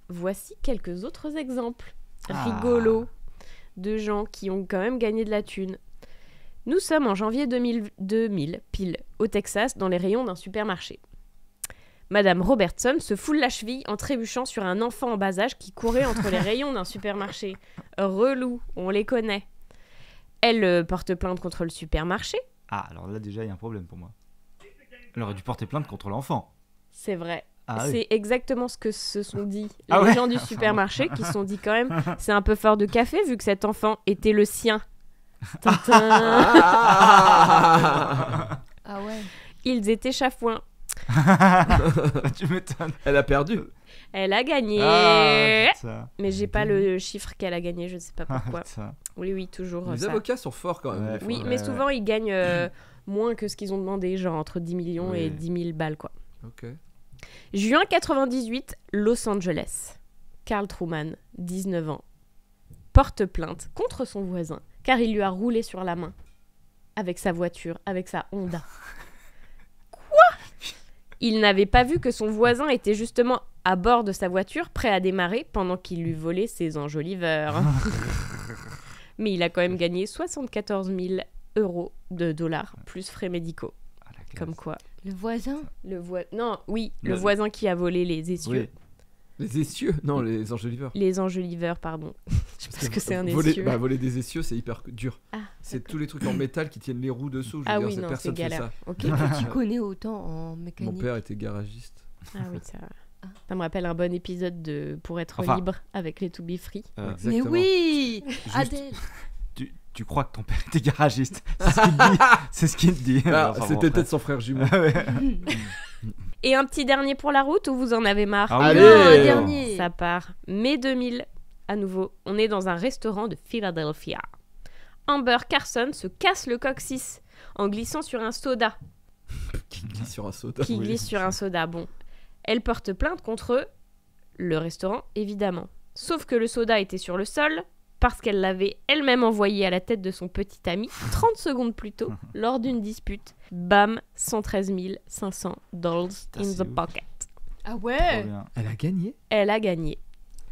[SPEAKER 3] Voici quelques autres exemples rigolos de gens qui ont quand même gagné de la thune. Nous sommes en janvier 2000 pile, au Texas, dans les rayons d'un supermarché. Madame Robertson se foule la cheville en trébuchant sur un enfant en bas âge qui courait entre les rayons d'un supermarché. Relou, on les connaît. Elle porte plainte contre le supermarché.
[SPEAKER 2] Ah, alors là, déjà, il y a un problème pour moi. Elle aurait dû porter plainte contre l'enfant.
[SPEAKER 3] C'est vrai.
[SPEAKER 2] Ah oui.
[SPEAKER 3] C'est exactement ce que se sont dit
[SPEAKER 2] Ah
[SPEAKER 3] les
[SPEAKER 2] ouais.
[SPEAKER 3] gens du supermarché qui se sont dit quand même c'est un peu fort de café vu que cet enfant était le sien. Tintin.
[SPEAKER 4] Ah ouais.
[SPEAKER 3] Ils étaient chafouins.
[SPEAKER 2] Tu m'étonnes.
[SPEAKER 1] Elle a perdu.
[SPEAKER 3] Elle a gagné.
[SPEAKER 2] Ah, putain.
[SPEAKER 3] Mais j'ai pas le chiffre qu'elle a gagné, je ne sais pas pourquoi.
[SPEAKER 2] Putain.
[SPEAKER 3] Oui, toujours
[SPEAKER 1] Les
[SPEAKER 3] ça.
[SPEAKER 1] avocats sont forts quand même.
[SPEAKER 2] Ouais.
[SPEAKER 1] des fois.
[SPEAKER 3] Oui,
[SPEAKER 2] Ouais,
[SPEAKER 3] mais
[SPEAKER 2] ouais.
[SPEAKER 3] souvent ils gagnent moins que ce qu'ils ont demandé, genre entre 10 millions et
[SPEAKER 1] Oui.
[SPEAKER 3] 10 000 balles, quoi.
[SPEAKER 1] Ok.
[SPEAKER 3] Juin 98, Los Angeles. Carl Truman, 19 ans, porte plainte contre son voisin car il lui a roulé sur la main avec sa voiture, avec sa Honda. Quoi ? Il n'avait pas vu que son voisin était justement à bord de sa voiture, prêt à démarrer pendant qu'il lui volait ses enjoliveurs. Mais il a quand même gagné 74 000 € de dollars, plus frais médicaux.
[SPEAKER 2] Ah, la classe.
[SPEAKER 3] Comme quoi.
[SPEAKER 4] Le voisin.
[SPEAKER 3] Le
[SPEAKER 2] Le-
[SPEAKER 3] voisin qui a volé les essieux.
[SPEAKER 2] Oui.
[SPEAKER 1] Les essieux? Non, les enjoliveurs.
[SPEAKER 3] Les enjoliveurs, pardon. Je pense que c'est un
[SPEAKER 1] voler,
[SPEAKER 3] essieu.
[SPEAKER 1] voler des essieux, c'est hyper dur.
[SPEAKER 3] Ah,
[SPEAKER 1] C'est tous les trucs en métal qui tiennent les roues dessous. Je veux
[SPEAKER 3] Ah
[SPEAKER 1] dire,
[SPEAKER 3] oui, non,
[SPEAKER 1] personne
[SPEAKER 3] c'est
[SPEAKER 1] fait
[SPEAKER 3] galère.
[SPEAKER 1] ça.
[SPEAKER 3] Ok.
[SPEAKER 4] Tu connais autant en
[SPEAKER 1] Mon
[SPEAKER 4] mécanique.
[SPEAKER 1] père était garagiste.
[SPEAKER 3] Ah oui, ça me rappelle un bon épisode de Pour être
[SPEAKER 2] Enfin.
[SPEAKER 3] libre avec les To Be Free.
[SPEAKER 4] Mais
[SPEAKER 1] Exactement.
[SPEAKER 4] oui,
[SPEAKER 1] Juste-
[SPEAKER 4] Adèle.
[SPEAKER 2] Tu crois que ton père était garagiste. C'est ce qu'il te dit. C'est ce qu'il te dit.
[SPEAKER 1] Ah,
[SPEAKER 2] Enfin, bon,
[SPEAKER 1] c'était
[SPEAKER 2] après.
[SPEAKER 1] peut-être son frère jumeau.
[SPEAKER 2] Ouais.
[SPEAKER 3] Et un petit dernier pour la route ou vous en avez marre?
[SPEAKER 2] Ah oui.
[SPEAKER 1] Allez.
[SPEAKER 4] Non, un dernier.
[SPEAKER 3] Ça part. Mai 2000, à nouveau, on est dans un restaurant de Philadelphia. Amber Carson se casse le coccyx en glissant sur un soda.
[SPEAKER 1] Qui glisse sur un soda.
[SPEAKER 3] Qui
[SPEAKER 2] Oui.
[SPEAKER 3] glisse sur un soda, bon. Elle porte plainte contre le restaurant, évidemment. Sauf que le soda était sur le sol parce qu'elle l'avait elle-même envoyé à la tête de son petit ami 30 secondes plus tôt lors d'une dispute. Bam, 113 500 dollars
[SPEAKER 2] Putain,
[SPEAKER 3] in
[SPEAKER 2] c'est
[SPEAKER 3] the
[SPEAKER 2] ouf.
[SPEAKER 3] pocket.
[SPEAKER 4] Ah
[SPEAKER 2] Trop
[SPEAKER 4] ouais.
[SPEAKER 2] bien.
[SPEAKER 1] Elle a gagné.
[SPEAKER 3] Elle a gagné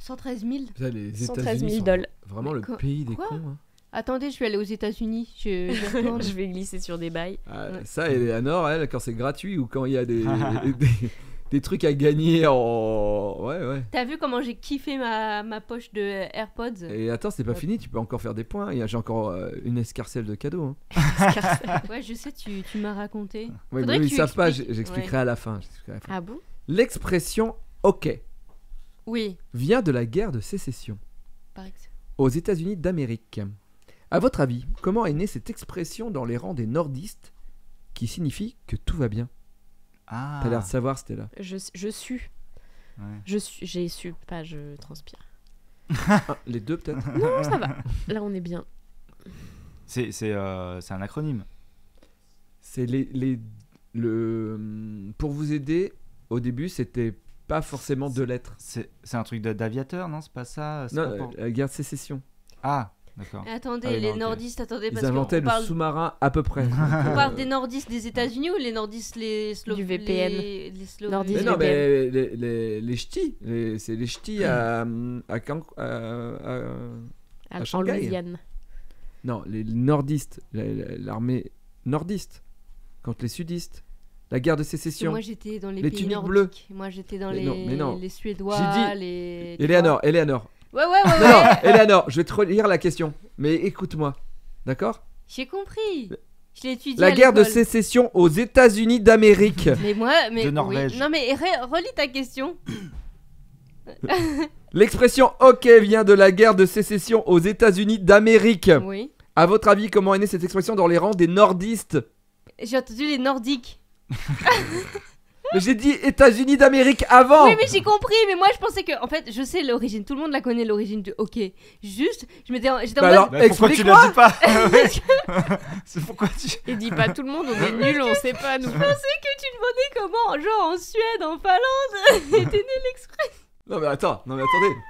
[SPEAKER 4] 113 000.
[SPEAKER 1] Putain, les
[SPEAKER 3] 113
[SPEAKER 1] États-Unis
[SPEAKER 3] 000
[SPEAKER 1] sont
[SPEAKER 3] dollars.
[SPEAKER 1] vraiment le
[SPEAKER 4] Quoi-
[SPEAKER 1] pays des
[SPEAKER 4] quoi
[SPEAKER 1] cons. Hein.
[SPEAKER 4] Attendez, je vais aller aux États-Unis. Je retourne.
[SPEAKER 3] Je vais glisser sur des bails.
[SPEAKER 1] Ah,
[SPEAKER 4] Ouais.
[SPEAKER 1] Ça, Eleanor, elle, quand c'est gratuit ou quand il y a des trucs à gagner en. Ouais.
[SPEAKER 4] T'as vu comment j'ai kiffé ma poche de AirPods?
[SPEAKER 1] Et attends, c'est pas fini, tu peux encore faire des points. J'ai encore une escarcelle de cadeaux. Hein.
[SPEAKER 4] Ouais, je sais, tu m'as raconté.
[SPEAKER 1] Ouais,
[SPEAKER 4] Faudrait
[SPEAKER 1] mais eux,
[SPEAKER 4] que
[SPEAKER 1] ils
[SPEAKER 4] tu
[SPEAKER 1] savent pas,
[SPEAKER 4] expliques.
[SPEAKER 1] j'expliquerai à la fin.
[SPEAKER 3] Ah bon?
[SPEAKER 1] L'expression OK
[SPEAKER 4] Oui,
[SPEAKER 1] vient de la guerre de sécession
[SPEAKER 4] par exemple.
[SPEAKER 1] aux États-Unis d'Amérique. À votre avis, comment est née cette expression dans les rangs des nordistes qui signifie que tout va bien?
[SPEAKER 2] Ah.
[SPEAKER 1] T'as l'air de savoir, Stella.
[SPEAKER 3] Je sue.
[SPEAKER 2] Ouais.
[SPEAKER 3] J'ai su, pas je transpire.
[SPEAKER 1] Ah, les deux, peut-être.
[SPEAKER 3] Non, ça va. Là, on est bien.
[SPEAKER 2] C'est un acronyme.
[SPEAKER 1] C'est pour vous aider, au début, c'était pas forcément deux lettres.
[SPEAKER 2] C'est un truc d'aviateur, non? C'est pas ça? C'est
[SPEAKER 1] Non,
[SPEAKER 2] pas pour-
[SPEAKER 1] la guerre de sécession.
[SPEAKER 2] Ah, d'accord.
[SPEAKER 4] Attendez,
[SPEAKER 2] Ah oui,
[SPEAKER 4] les
[SPEAKER 2] non, ok.
[SPEAKER 4] nordistes, attendez,
[SPEAKER 1] Ils
[SPEAKER 4] parce
[SPEAKER 1] inventaient
[SPEAKER 4] qu'on
[SPEAKER 1] le
[SPEAKER 4] parle,
[SPEAKER 1] sous-marin à peu près.
[SPEAKER 4] on parle des nordistes des États-Unis ou les nordistes
[SPEAKER 3] Du VPN.
[SPEAKER 4] les
[SPEAKER 3] Nordistes.
[SPEAKER 1] Mais non, mais les ch'tis, c'est les ch'tis à
[SPEAKER 3] En
[SPEAKER 1] Shanghai.
[SPEAKER 3] Louisiane.
[SPEAKER 1] Non, les nordistes, l'armée nordiste contre les sudistes. La guerre de
[SPEAKER 4] Parce que
[SPEAKER 1] sécession.
[SPEAKER 4] moi j'étais dans les,
[SPEAKER 1] Les
[SPEAKER 4] pays
[SPEAKER 1] tuniques
[SPEAKER 4] nordiques.
[SPEAKER 1] bleues.
[SPEAKER 4] Moi j'étais dans
[SPEAKER 1] Mais non.
[SPEAKER 4] les Suédois,
[SPEAKER 1] J'ai dit-
[SPEAKER 4] les. tu
[SPEAKER 1] Eleanor.
[SPEAKER 4] vois. Ouais,
[SPEAKER 1] Non, Eleanor, je vais te relire la question. Mais écoute-moi, d'accord?
[SPEAKER 4] J'ai compris. Je l'ai étudié.
[SPEAKER 1] La
[SPEAKER 4] à
[SPEAKER 1] guerre de
[SPEAKER 4] l'école.
[SPEAKER 1] sécession aux États-Unis d'Amérique.
[SPEAKER 4] Mais moi, mais
[SPEAKER 2] De
[SPEAKER 4] oui.
[SPEAKER 2] Norvège.
[SPEAKER 4] Non mais relis ta question.
[SPEAKER 1] L'expression OK vient de la guerre de sécession aux États-Unis d'Amérique.
[SPEAKER 4] Oui.
[SPEAKER 1] À votre avis, comment est née cette expression dans les rangs des nordistes?
[SPEAKER 4] J'ai entendu les nordiques.
[SPEAKER 1] Mais j'ai dit États-Unis d'Amérique avant.
[SPEAKER 4] Oui, mais j'ai compris. Mais moi, je pensais que, en fait, je sais l'origine. Tout le monde la connaît, l'origine du OK. Juste, j'étais en
[SPEAKER 1] Bah
[SPEAKER 4] mode.
[SPEAKER 1] alors,
[SPEAKER 2] Bah, pourquoi tu
[SPEAKER 1] explique-moi.
[SPEAKER 2] l'as dit pas? C'est pourquoi tu.
[SPEAKER 3] Et dis pas tout le monde, on est nuls, on sait pas nous.
[SPEAKER 4] Que tu demandais comment, genre en Suède, en Finlande, était né l'expression.
[SPEAKER 1] Non mais attends,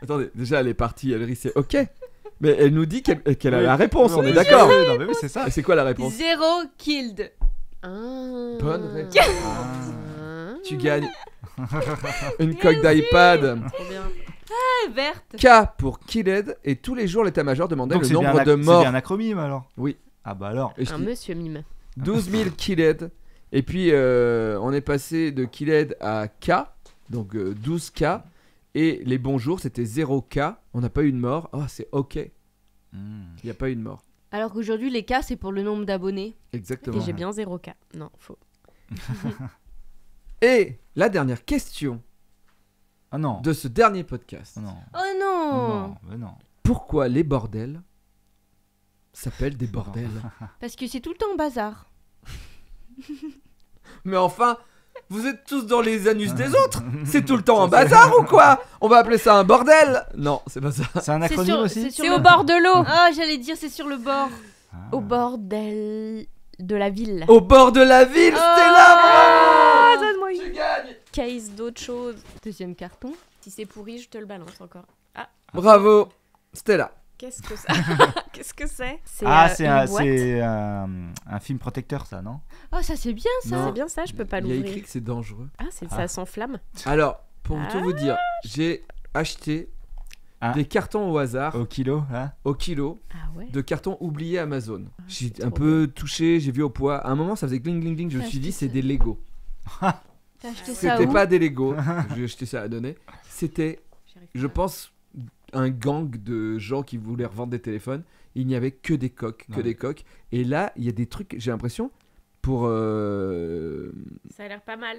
[SPEAKER 1] attendez. Déjà, elle est partie, elle rit, c'est OK. Mais elle nous dit qu'elle a la réponse, on est d'accord.
[SPEAKER 2] Oui, non, mais oui, c'est ça.
[SPEAKER 1] Et c'est quoi la réponse?
[SPEAKER 4] Zéro killed.
[SPEAKER 3] Ah.
[SPEAKER 1] Bonne réponse.
[SPEAKER 3] Ah.
[SPEAKER 1] Tu gagnes une coque d'iPad.
[SPEAKER 3] Trop bien.
[SPEAKER 4] Verte.
[SPEAKER 1] K pour Killed, et tous les jours l'état-major demandait
[SPEAKER 2] Donc
[SPEAKER 1] le
[SPEAKER 2] c'est bien,
[SPEAKER 1] nombre de
[SPEAKER 2] c'est
[SPEAKER 1] morts.
[SPEAKER 2] bien un acronyme alors.
[SPEAKER 1] Oui.
[SPEAKER 2] Ah bah alors.
[SPEAKER 1] Et je
[SPEAKER 3] Un
[SPEAKER 1] dis
[SPEAKER 3] monsieur mime.
[SPEAKER 1] 12 000 Killed. Et puis on est passé de Killed à K, donc 12K. Et les bons jours c'était 0K. On n'a pas eu de mort. Oh, c'est OK. Il n'y a pas eu de mort.
[SPEAKER 4] Alors qu'aujourd'hui, les cas, c'est pour le nombre d'abonnés.
[SPEAKER 1] Exactement.
[SPEAKER 3] Et j'ai bien 0K. Non, faux.
[SPEAKER 1] Et la dernière question
[SPEAKER 2] Ah non.
[SPEAKER 1] de ce dernier podcast.
[SPEAKER 2] Ah non.
[SPEAKER 4] Oh non.
[SPEAKER 2] Non, mais non.
[SPEAKER 1] Pourquoi les bordels s'appellent des bordels?
[SPEAKER 4] Parce que c'est tout le temps bazar.
[SPEAKER 1] Mais enfin, vous êtes tous dans les anus des autres. C'est tout le temps un bazar ou quoi? On va appeler ça un bordel? Non, c'est pas ça.
[SPEAKER 2] C'est un
[SPEAKER 4] C'est
[SPEAKER 2] acronyme
[SPEAKER 4] sur-
[SPEAKER 2] aussi.
[SPEAKER 4] sur
[SPEAKER 3] C'est
[SPEAKER 4] le-
[SPEAKER 3] au bord de l'eau.
[SPEAKER 4] Ah, j'allais dire, c'est sur le bord.
[SPEAKER 2] Ah.
[SPEAKER 3] Au bord de la ville.
[SPEAKER 1] Au bord de la ville, Stella,
[SPEAKER 3] Ah,
[SPEAKER 1] bravo!
[SPEAKER 3] donne-moi
[SPEAKER 1] Tu
[SPEAKER 3] une
[SPEAKER 1] gagnes!
[SPEAKER 3] case d'autre chose.
[SPEAKER 4] Deuxième carton.
[SPEAKER 3] Si c'est pourri, je te le balance encore.
[SPEAKER 1] Bravo, Stella.
[SPEAKER 3] Qu'est-ce que ça Qu'est-ce que c'est
[SPEAKER 2] Ah,
[SPEAKER 3] une boîte.
[SPEAKER 2] c'est un film protecteur ça, non?
[SPEAKER 4] Oh, ça c'est bien ça.
[SPEAKER 1] Non.
[SPEAKER 3] C'est bien ça, je peux pas
[SPEAKER 1] Il y a
[SPEAKER 3] l'ouvrir.
[SPEAKER 1] écrit que c'est dangereux.
[SPEAKER 3] Ah, ça s'enflamme.
[SPEAKER 1] Alors, pour tout vous dire, j'ai acheté
[SPEAKER 2] Ah.
[SPEAKER 1] des cartons au hasard,
[SPEAKER 2] Au kilo, hein.
[SPEAKER 1] au kilo,
[SPEAKER 3] Ah ouais.
[SPEAKER 1] de cartons oubliés Amazon. J'ai
[SPEAKER 3] c'est
[SPEAKER 1] un
[SPEAKER 3] trop
[SPEAKER 1] peu touché, j'ai vu au poids. À un moment, ça faisait gling gling gling. Je me
[SPEAKER 4] T'as
[SPEAKER 1] suis dit,
[SPEAKER 4] acheté
[SPEAKER 1] c'est
[SPEAKER 4] ça.
[SPEAKER 1] des Lego.
[SPEAKER 4] T'as acheté ça
[SPEAKER 1] C'était
[SPEAKER 4] où?
[SPEAKER 1] pas des Lego. J'ai acheté ça à donner. C'était,
[SPEAKER 3] J'y arrive
[SPEAKER 1] je
[SPEAKER 3] pas.
[SPEAKER 1] pense, un gang de gens qui voulaient revendre des téléphones. Il n'y avait que des coques, que
[SPEAKER 2] Ouais.
[SPEAKER 1] des coques. Et là, il y a des trucs, j'ai l'impression, pour.
[SPEAKER 3] Ça a l'air pas mal.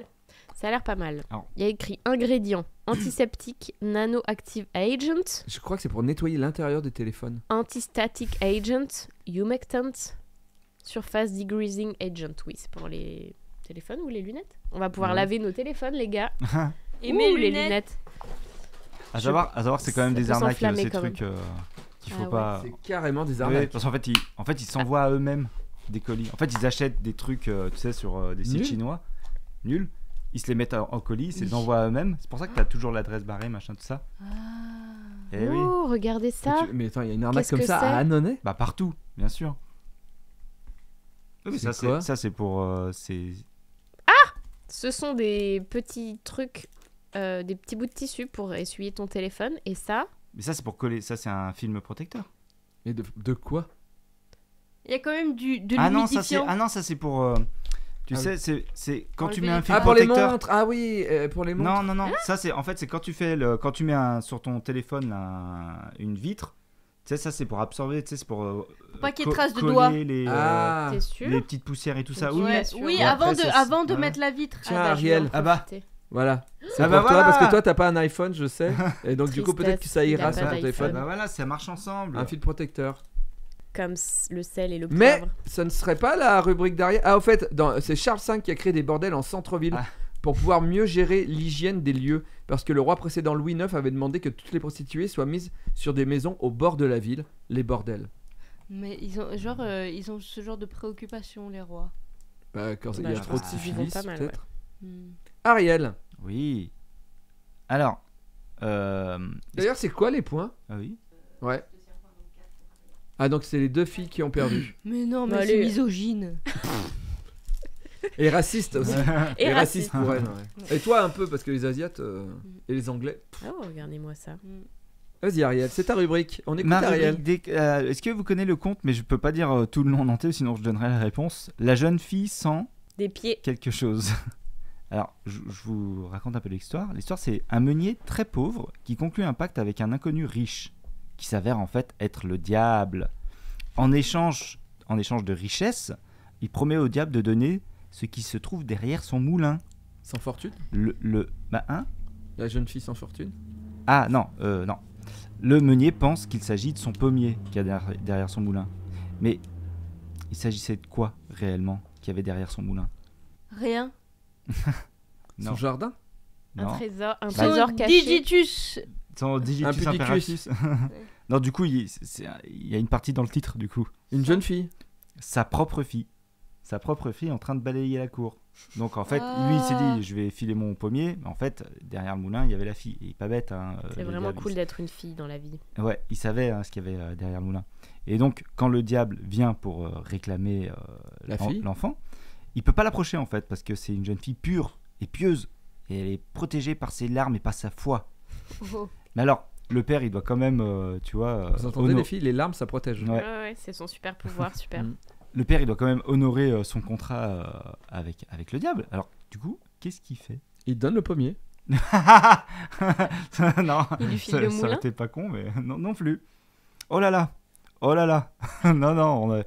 [SPEAKER 3] Ça a l'air pas mal.
[SPEAKER 2] Alors.
[SPEAKER 3] Il y a écrit ingrédients antiseptique, nano-active agent,
[SPEAKER 1] Je crois que c'est pour nettoyer l'intérieur des téléphones.
[SPEAKER 3] antistatic agent, humectant, surface degreasing agent. Oui, c'est pour les téléphones ou les lunettes. On va pouvoir
[SPEAKER 1] Ouais.
[SPEAKER 3] laver nos téléphones, les gars.
[SPEAKER 4] Et
[SPEAKER 3] Ouh,
[SPEAKER 4] mes
[SPEAKER 3] les
[SPEAKER 4] lunettes.
[SPEAKER 3] lunettes.
[SPEAKER 2] À savoir que c'est quand même
[SPEAKER 3] Ça
[SPEAKER 2] des
[SPEAKER 3] peut
[SPEAKER 2] arnaques,
[SPEAKER 3] s'enflammer
[SPEAKER 2] ces
[SPEAKER 3] quand même.
[SPEAKER 2] trucs qu'il faut
[SPEAKER 3] Ah ouais.
[SPEAKER 2] pas.
[SPEAKER 1] C'est carrément des
[SPEAKER 2] Oui,
[SPEAKER 1] arnaques.
[SPEAKER 2] parce qu'en fait, ils s'envoient à eux-mêmes des colis. En fait, ils achètent des trucs, tu sais, sur des sites
[SPEAKER 1] Nul.
[SPEAKER 2] chinois. Nuls. Ils se les mettent en colis, ils se les envoient à eux-mêmes. C'est pour ça que t'as toujours l'adresse barrée, machin, tout ça.
[SPEAKER 4] Ah.
[SPEAKER 2] Eh oui.
[SPEAKER 3] Oh, regardez ça.
[SPEAKER 1] Mais attends, il y a une arnaque
[SPEAKER 3] Qu'est-ce
[SPEAKER 1] comme
[SPEAKER 3] que
[SPEAKER 1] ça
[SPEAKER 3] c'est
[SPEAKER 1] à Annonay.
[SPEAKER 2] Bah, partout, bien sûr. Oui, mais
[SPEAKER 1] C'est quoi
[SPEAKER 2] ça, c'est pour. C'est...
[SPEAKER 3] Ce sont des petits trucs, des petits bouts de tissu pour essuyer ton téléphone. Et ça,
[SPEAKER 2] Mais ça, c'est pour coller. Ça, c'est un film protecteur.
[SPEAKER 1] Mais de quoi?
[SPEAKER 4] Il y a quand même de
[SPEAKER 2] Ah non, ça, c'est...
[SPEAKER 4] l'humidifiant.
[SPEAKER 2] ah non, ça, c'est pour. Tu
[SPEAKER 1] Ah
[SPEAKER 2] sais, c'est quand tu
[SPEAKER 4] Enlever
[SPEAKER 2] mets un
[SPEAKER 4] les-
[SPEAKER 2] film
[SPEAKER 1] Ah, pour les
[SPEAKER 2] protecteur.
[SPEAKER 1] montres. Ah oui, pour les montres.
[SPEAKER 2] Non, non, non. Ça, c'est en fait, c'est quand tu fais quand tu mets sur ton téléphone là, une vitre. Tu sais, ça, c'est pour absorber. Tu sais, c'est pour.
[SPEAKER 4] pas qu'il y ait de traces de
[SPEAKER 2] coller
[SPEAKER 4] doigts.
[SPEAKER 2] Les,
[SPEAKER 1] Ah.
[SPEAKER 3] t'es sûr?
[SPEAKER 2] les petites poussières et tout ça.
[SPEAKER 3] Ok.
[SPEAKER 2] Oui,
[SPEAKER 4] Ouais,
[SPEAKER 3] sûr.
[SPEAKER 4] oui,
[SPEAKER 3] Et
[SPEAKER 4] avant
[SPEAKER 2] après,
[SPEAKER 4] de,
[SPEAKER 2] ça,
[SPEAKER 4] avant de
[SPEAKER 2] ouais.
[SPEAKER 4] mettre la vitre.
[SPEAKER 1] Tiens,
[SPEAKER 3] bah, je vais en
[SPEAKER 1] Ariel.
[SPEAKER 2] Ah bah.
[SPEAKER 3] profiter.
[SPEAKER 1] Voilà. C'est
[SPEAKER 2] Ah
[SPEAKER 1] pour
[SPEAKER 2] bah
[SPEAKER 1] toi
[SPEAKER 2] voilà.
[SPEAKER 1] parce que toi t'as pas un iPhone, je sais. Et donc du coup
[SPEAKER 3] Tristesse,
[SPEAKER 1] peut-être que ça
[SPEAKER 3] il a
[SPEAKER 1] ira
[SPEAKER 3] pas
[SPEAKER 1] sur ton
[SPEAKER 3] d'iPhone.
[SPEAKER 1] téléphone.
[SPEAKER 2] Bah voilà, ça marche ensemble.
[SPEAKER 1] Un fil protecteur.
[SPEAKER 3] Comme le sel et le
[SPEAKER 1] Mais
[SPEAKER 3] poivre.
[SPEAKER 1] ce ne serait pas la rubrique d'Ariel. Ah, au fait, c'est Charles V qui a créé des bordels en centre-ville
[SPEAKER 2] Ah.
[SPEAKER 1] pour pouvoir mieux gérer l'hygiène des lieux. Parce que le roi précédent Louis IX avait demandé que toutes les prostituées soient mises sur des maisons au bord de la ville, les bordels.
[SPEAKER 4] Mais ils ont, ils ont ce genre de préoccupation, les rois.
[SPEAKER 1] Bah, quand il y
[SPEAKER 3] Bah,
[SPEAKER 1] a
[SPEAKER 3] je
[SPEAKER 1] trop de
[SPEAKER 3] pense qu'ils y vont
[SPEAKER 1] syphilis,
[SPEAKER 3] pas mal,
[SPEAKER 1] peut-être.
[SPEAKER 4] Hmm.
[SPEAKER 1] Ariel.
[SPEAKER 2] Oui. Alors.
[SPEAKER 1] D'ailleurs, c'est quoi les points?
[SPEAKER 2] Ah oui.
[SPEAKER 1] Ouais. Ah, donc c'est les deux filles qui ont perdu.
[SPEAKER 4] Mais non, mais
[SPEAKER 3] Bah,
[SPEAKER 4] c'est
[SPEAKER 3] allez.
[SPEAKER 4] misogyne.
[SPEAKER 1] Et raciste aussi.
[SPEAKER 3] Et
[SPEAKER 1] raciste
[SPEAKER 3] raciste.
[SPEAKER 1] pour elle. Ouais. Et toi un peu, parce que les Asiates et les Anglais.
[SPEAKER 3] Oh, regardez-moi ça.
[SPEAKER 4] Hmm.
[SPEAKER 1] Vas-y Ariel, c'est ta rubrique. On écoute
[SPEAKER 2] Ma
[SPEAKER 1] Ariel.
[SPEAKER 2] rubrique est-ce que vous connaissez le conte, mais je peux pas dire tout le nom en entier, sinon je donnerai la réponse. La jeune fille sans
[SPEAKER 3] Des pieds.
[SPEAKER 2] quelque chose. Alors, je vous raconte un peu l'histoire. L'histoire, c'est un meunier très pauvre qui conclut un pacte avec un inconnu riche, qui s'avère en fait être le diable. En échange de richesse, il promet au diable de donner ce qui se trouve derrière son moulin.
[SPEAKER 1] Sans fortune?
[SPEAKER 2] Hein?
[SPEAKER 1] La jeune fille sans fortune?
[SPEAKER 2] Ah non, non. Le meunier pense qu'il s'agit de son pommier qu'il y a derrière son moulin. Mais il s'agissait de quoi réellement qu'il y avait derrière son moulin?
[SPEAKER 4] Rien.
[SPEAKER 1] Son
[SPEAKER 2] Non.
[SPEAKER 1] jardin?
[SPEAKER 3] Un
[SPEAKER 2] Non.
[SPEAKER 3] trésor, un
[SPEAKER 4] Son
[SPEAKER 3] trésor caché.
[SPEAKER 4] digitus.
[SPEAKER 2] Son digitus
[SPEAKER 1] Un pudicus.
[SPEAKER 2] imperatus. Non, du coup, il y a une partie dans le titre, du coup.
[SPEAKER 1] Une jeune fille?
[SPEAKER 2] Sa propre fille. Sa propre fille en train de balayer la cour. Donc en fait, lui il s'est dit je vais filer mon pommier, mais en fait derrière le moulin il y avait la fille. Et pas bête hein.
[SPEAKER 3] C'est
[SPEAKER 2] le
[SPEAKER 3] vraiment
[SPEAKER 2] diable,
[SPEAKER 3] cool d'être une fille dans la vie.
[SPEAKER 2] Ouais, il savait hein, ce qu'il y avait derrière le moulin. Et donc quand le diable vient pour réclamer
[SPEAKER 1] La fille
[SPEAKER 2] l'enfant, il peut pas l'approcher en fait parce que c'est une jeune fille pure et pieuse et elle est protégée par ses larmes et par sa foi.
[SPEAKER 4] Oh.
[SPEAKER 2] Mais alors le père il doit quand même tu vois
[SPEAKER 1] Vous entendez les filles, les larmes ça protège.
[SPEAKER 2] Ouais.
[SPEAKER 3] Ouais, c'est son super pouvoir, super.
[SPEAKER 1] Mm.
[SPEAKER 2] Le père, il doit quand même honorer son contrat avec le diable. Alors, du coup, qu'est-ce qu'il fait?
[SPEAKER 1] Il donne le pommier.
[SPEAKER 2] Non,
[SPEAKER 3] Il lui file
[SPEAKER 2] ça,
[SPEAKER 3] le
[SPEAKER 2] ça
[SPEAKER 3] moulin.
[SPEAKER 2] aurait été pas con, mais non plus. Oh là là, oh là là. Non,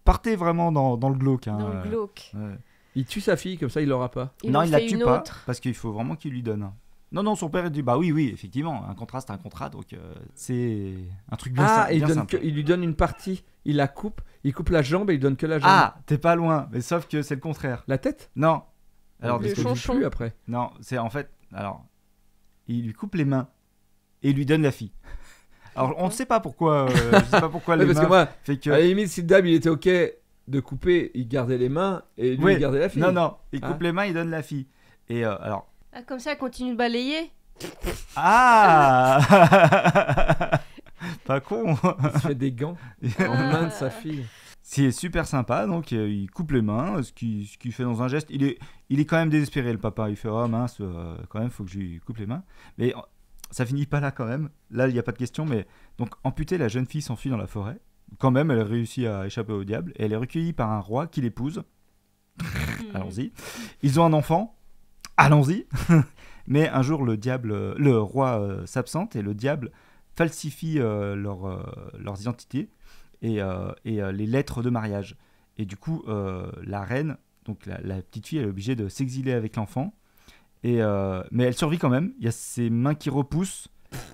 [SPEAKER 2] partez vraiment dans le glauque. Hein.
[SPEAKER 3] Dans le glauque.
[SPEAKER 2] Ouais.
[SPEAKER 1] Il tue sa fille, comme ça il l'aura pas.
[SPEAKER 3] Il
[SPEAKER 2] Non,
[SPEAKER 3] en
[SPEAKER 2] il la
[SPEAKER 3] fait
[SPEAKER 2] tue
[SPEAKER 3] une
[SPEAKER 2] pas,
[SPEAKER 3] autre.
[SPEAKER 2] parce qu'il faut vraiment qu'il lui donne. Non, son père il dit bah oui, effectivement, un contrat c'est un contrat, donc c'est un truc bien
[SPEAKER 1] Ah,
[SPEAKER 2] simple.
[SPEAKER 1] et
[SPEAKER 2] bien simple.
[SPEAKER 1] il lui donne une partie. Il la coupe. Il coupe la jambe et il donne que la jambe.
[SPEAKER 2] Ah, t'es pas loin, mais sauf que c'est le contraire.
[SPEAKER 1] La tête?
[SPEAKER 2] Non. Alors,
[SPEAKER 3] Le
[SPEAKER 1] Parce qu'il vit
[SPEAKER 3] chonchon.
[SPEAKER 1] plus après.
[SPEAKER 2] non, c'est en fait. Alors, il lui coupe les mains et il lui donne la fille. Alors, on ne sait pas pourquoi. Je sais pas pourquoi
[SPEAKER 1] Ouais,
[SPEAKER 2] les
[SPEAKER 1] parce que
[SPEAKER 2] mains.
[SPEAKER 1] moi,
[SPEAKER 2] Fait que.
[SPEAKER 1] à la limite, si le dame il était ok de couper, il gardait les mains et lui
[SPEAKER 2] Oui.
[SPEAKER 1] il gardait la fille.
[SPEAKER 2] Non, il coupe
[SPEAKER 1] Ah.
[SPEAKER 2] les mains, il donne la fille. Et alors.
[SPEAKER 4] Ah, comme ça, elle continue de balayer.
[SPEAKER 2] Ah Pas con.
[SPEAKER 1] Il se fait des gants en main de sa fille.
[SPEAKER 2] C'est super sympa, donc il coupe les mains, ce qu'il fait dans un geste. Il est quand même désespéré, le papa. Il fait oh mince, quand même, faut que je lui coupe les mains. Mais ça finit pas là quand même. Là, il n'y a pas de question, mais donc amputée, la jeune fille s'enfuit dans la forêt. Quand même, elle réussit à échapper au diable et elle est recueillie par un roi qui l'épouse. Allons-y. Ils ont un enfant. Allons-y. Mais un jour, le roi s'absente et le diable falsifie leurs identités et les lettres de mariage. Et du coup, la reine, donc la petite fille, elle est obligée de s'exiler avec l'enfant. Mais elle survit quand même. Il y a ses mains qui repoussent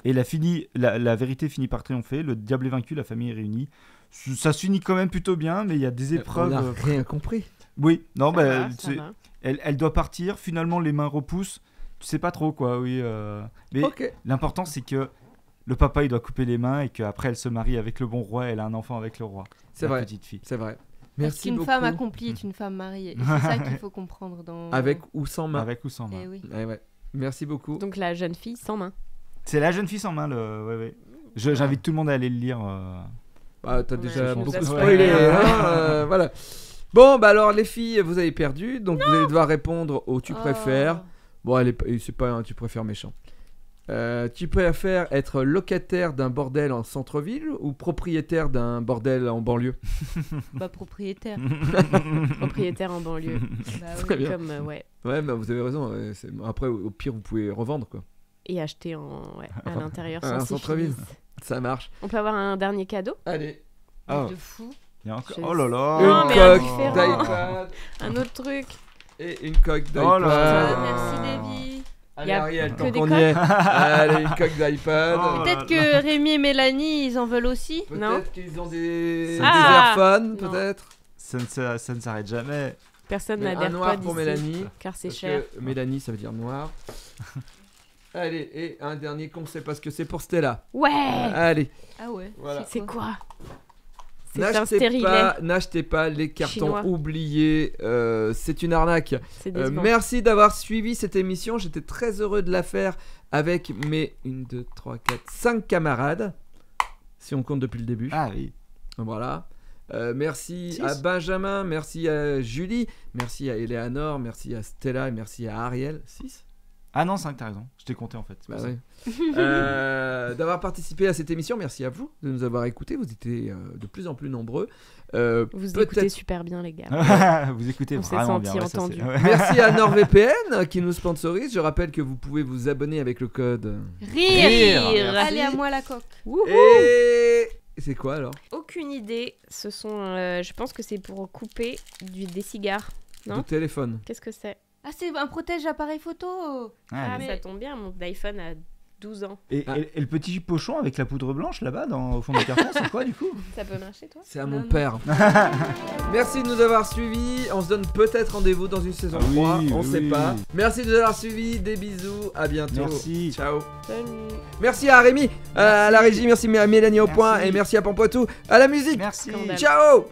[SPEAKER 2] et la vérité finit par triompher. Le diable est vaincu, la famille est réunie. Ça se finit quand même plutôt bien, mais il y a des épreuves.
[SPEAKER 1] On n'a rien compris.
[SPEAKER 2] Oui, non,
[SPEAKER 3] Ça va.
[SPEAKER 2] elle doit partir. Finalement, les mains repoussent. Tu sais pas trop quoi, oui. Mais
[SPEAKER 1] Ok.
[SPEAKER 2] l'important, c'est que le papa, il doit couper les mains et qu'après, elle se marie avec le bon roi. Elle a un enfant avec le roi.
[SPEAKER 1] C'est
[SPEAKER 2] la
[SPEAKER 1] vrai.
[SPEAKER 2] petite fille.
[SPEAKER 1] C'est vrai.
[SPEAKER 4] Parce
[SPEAKER 1] Merci
[SPEAKER 4] qu'une
[SPEAKER 1] beaucoup.
[SPEAKER 4] femme accomplie est une femme mariée. Et c'est ça qu'il faut comprendre dans.
[SPEAKER 1] Avec ou sans main.
[SPEAKER 2] Avec ou sans main.
[SPEAKER 4] Eh oui.
[SPEAKER 1] Ouais. Merci beaucoup.
[SPEAKER 3] Donc la jeune fille sans main.
[SPEAKER 2] C'est la jeune fille sans main. Ouais. J'invite tout le monde à aller le lire.
[SPEAKER 1] T'as
[SPEAKER 3] Ouais,
[SPEAKER 1] déjà
[SPEAKER 3] je
[SPEAKER 1] beaucoup
[SPEAKER 3] nous ai
[SPEAKER 1] spoilé.
[SPEAKER 3] spoilé.
[SPEAKER 1] Voilà. Bon, bah alors les filles, vous avez perdu, donc vous allez devoir répondre au tu
[SPEAKER 4] Oh.
[SPEAKER 1] préfères. Bon, c'est pas un tu préfères méchant. Tu préfères être locataire d'un bordel en centre-ville ou propriétaire d'un bordel en banlieue?
[SPEAKER 4] Bah, propriétaire.
[SPEAKER 3] Propriétaire en banlieue.
[SPEAKER 4] Bah
[SPEAKER 1] Très
[SPEAKER 4] oui.
[SPEAKER 1] bien.
[SPEAKER 3] Comme,
[SPEAKER 1] Ouais, bah vous avez raison. Après, au pire, vous pouvez revendre, quoi.
[SPEAKER 3] Et acheter à l'intérieur
[SPEAKER 1] Un
[SPEAKER 3] sans
[SPEAKER 1] centre-ville.
[SPEAKER 3] syphilis.
[SPEAKER 1] Ça marche.
[SPEAKER 3] On peut avoir un dernier cadeau?
[SPEAKER 1] Allez.
[SPEAKER 2] Oh.
[SPEAKER 4] De fou.
[SPEAKER 2] Il y a encore...
[SPEAKER 3] Je-
[SPEAKER 2] Oh là là.
[SPEAKER 3] Non,
[SPEAKER 1] Une
[SPEAKER 3] mais un
[SPEAKER 1] coque
[SPEAKER 3] différent.
[SPEAKER 1] d'iPad
[SPEAKER 3] Un autre truc?
[SPEAKER 1] et une coque d'iPad.
[SPEAKER 2] Oh là là.
[SPEAKER 4] Ah, merci Davy.
[SPEAKER 1] Allez,
[SPEAKER 3] Y a
[SPEAKER 1] Ariel,
[SPEAKER 3] que
[SPEAKER 1] tant
[SPEAKER 3] des
[SPEAKER 1] qu'on y est. Allez, une coque d'iPad.
[SPEAKER 2] Oh.
[SPEAKER 4] Peut-être que Rémi et Mélanie, ils en veulent aussi.
[SPEAKER 3] Non.
[SPEAKER 1] Peut-être qu'ils ont des
[SPEAKER 3] Ah.
[SPEAKER 1] earphones,
[SPEAKER 3] Non.
[SPEAKER 1] peut-être.
[SPEAKER 2] Ça ne s'arrête jamais.
[SPEAKER 3] Personne
[SPEAKER 1] Mais
[SPEAKER 3] n'a
[SPEAKER 1] un
[SPEAKER 3] d'air
[SPEAKER 1] noir
[SPEAKER 3] pas
[SPEAKER 1] pour
[SPEAKER 3] d'ici,
[SPEAKER 1] Mélanie.
[SPEAKER 3] car c'est
[SPEAKER 1] Parce
[SPEAKER 3] cher.
[SPEAKER 1] que Mélanie, ça veut dire noir. Allez, et un dernier conseil parce que c'est pour Stella.
[SPEAKER 3] Ouais!
[SPEAKER 1] Allez,
[SPEAKER 4] Ah ouais.
[SPEAKER 1] voilà.
[SPEAKER 3] C'est quoi? C'est un stérilet.
[SPEAKER 1] N'achetez pas les cartons
[SPEAKER 3] Chinois.
[SPEAKER 1] oubliés. C'est une arnaque.
[SPEAKER 3] C'est décevant.
[SPEAKER 1] Merci d'avoir suivi cette émission. J'étais très heureux de la faire avec mes 5 camarades. Si on compte depuis le début.
[SPEAKER 2] Ah oui.
[SPEAKER 1] Voilà. Merci
[SPEAKER 2] Six.
[SPEAKER 1] à Benjamin, merci à Julie, merci à Eleanor, merci à Stella et merci à Ariel. 6
[SPEAKER 2] Ah non, 5, t'as raison. Je t'ai compté en fait. c'est
[SPEAKER 1] Bah
[SPEAKER 2] pour ça.
[SPEAKER 1] ouais. D'avoir participé à cette émission, merci à vous de nous avoir écoutés. Vous étiez de plus en plus nombreux.
[SPEAKER 3] Vous écoutez
[SPEAKER 1] peut-être.
[SPEAKER 3] super bien, les gars.
[SPEAKER 2] Vous écoutez
[SPEAKER 3] On s'est
[SPEAKER 2] vraiment
[SPEAKER 3] senti
[SPEAKER 2] bien. ouais, ça,
[SPEAKER 3] entendu.
[SPEAKER 2] c'est- ouais.
[SPEAKER 1] Merci à NordVPN qui nous sponsorise. Je rappelle que vous pouvez vous abonner avec le code.
[SPEAKER 4] Rire.
[SPEAKER 2] Rire.
[SPEAKER 4] Allez à moi la coque.
[SPEAKER 3] Wouhou!
[SPEAKER 1] Et c'est quoi alors?
[SPEAKER 3] Aucune idée. Ce sont. Je pense que c'est pour couper des cigares. Non.
[SPEAKER 1] Le téléphone.
[SPEAKER 3] Qu'est-ce que c'est?
[SPEAKER 4] Ah, c'est un protège appareil photo.
[SPEAKER 3] Ah,
[SPEAKER 2] oui.
[SPEAKER 3] ça tombe bien, mon iPhone a 12 ans.
[SPEAKER 2] Et,
[SPEAKER 1] Ah.
[SPEAKER 2] et le petit pochon avec la poudre blanche là-bas au fond du carton, c'est quoi du coup?
[SPEAKER 3] Ça peut marcher, toi?
[SPEAKER 1] C'est à
[SPEAKER 4] Non,
[SPEAKER 1] mon
[SPEAKER 4] non.
[SPEAKER 1] père. Merci de nous avoir suivis. On se donne peut-être rendez-vous dans une saison
[SPEAKER 2] Ah oui,
[SPEAKER 1] 3. On
[SPEAKER 2] oui,
[SPEAKER 1] sait
[SPEAKER 2] oui.
[SPEAKER 1] pas. Merci de nous avoir suivis. Des bisous. À bientôt.
[SPEAKER 2] Merci.
[SPEAKER 1] Ciao.
[SPEAKER 3] Salut!
[SPEAKER 1] Merci à Rémi à la régie. Merci à Mélanie au point.
[SPEAKER 2] Merci.
[SPEAKER 1] Et merci à Pampoitou à la musique.
[SPEAKER 2] Merci.
[SPEAKER 3] Scandale.
[SPEAKER 1] Ciao.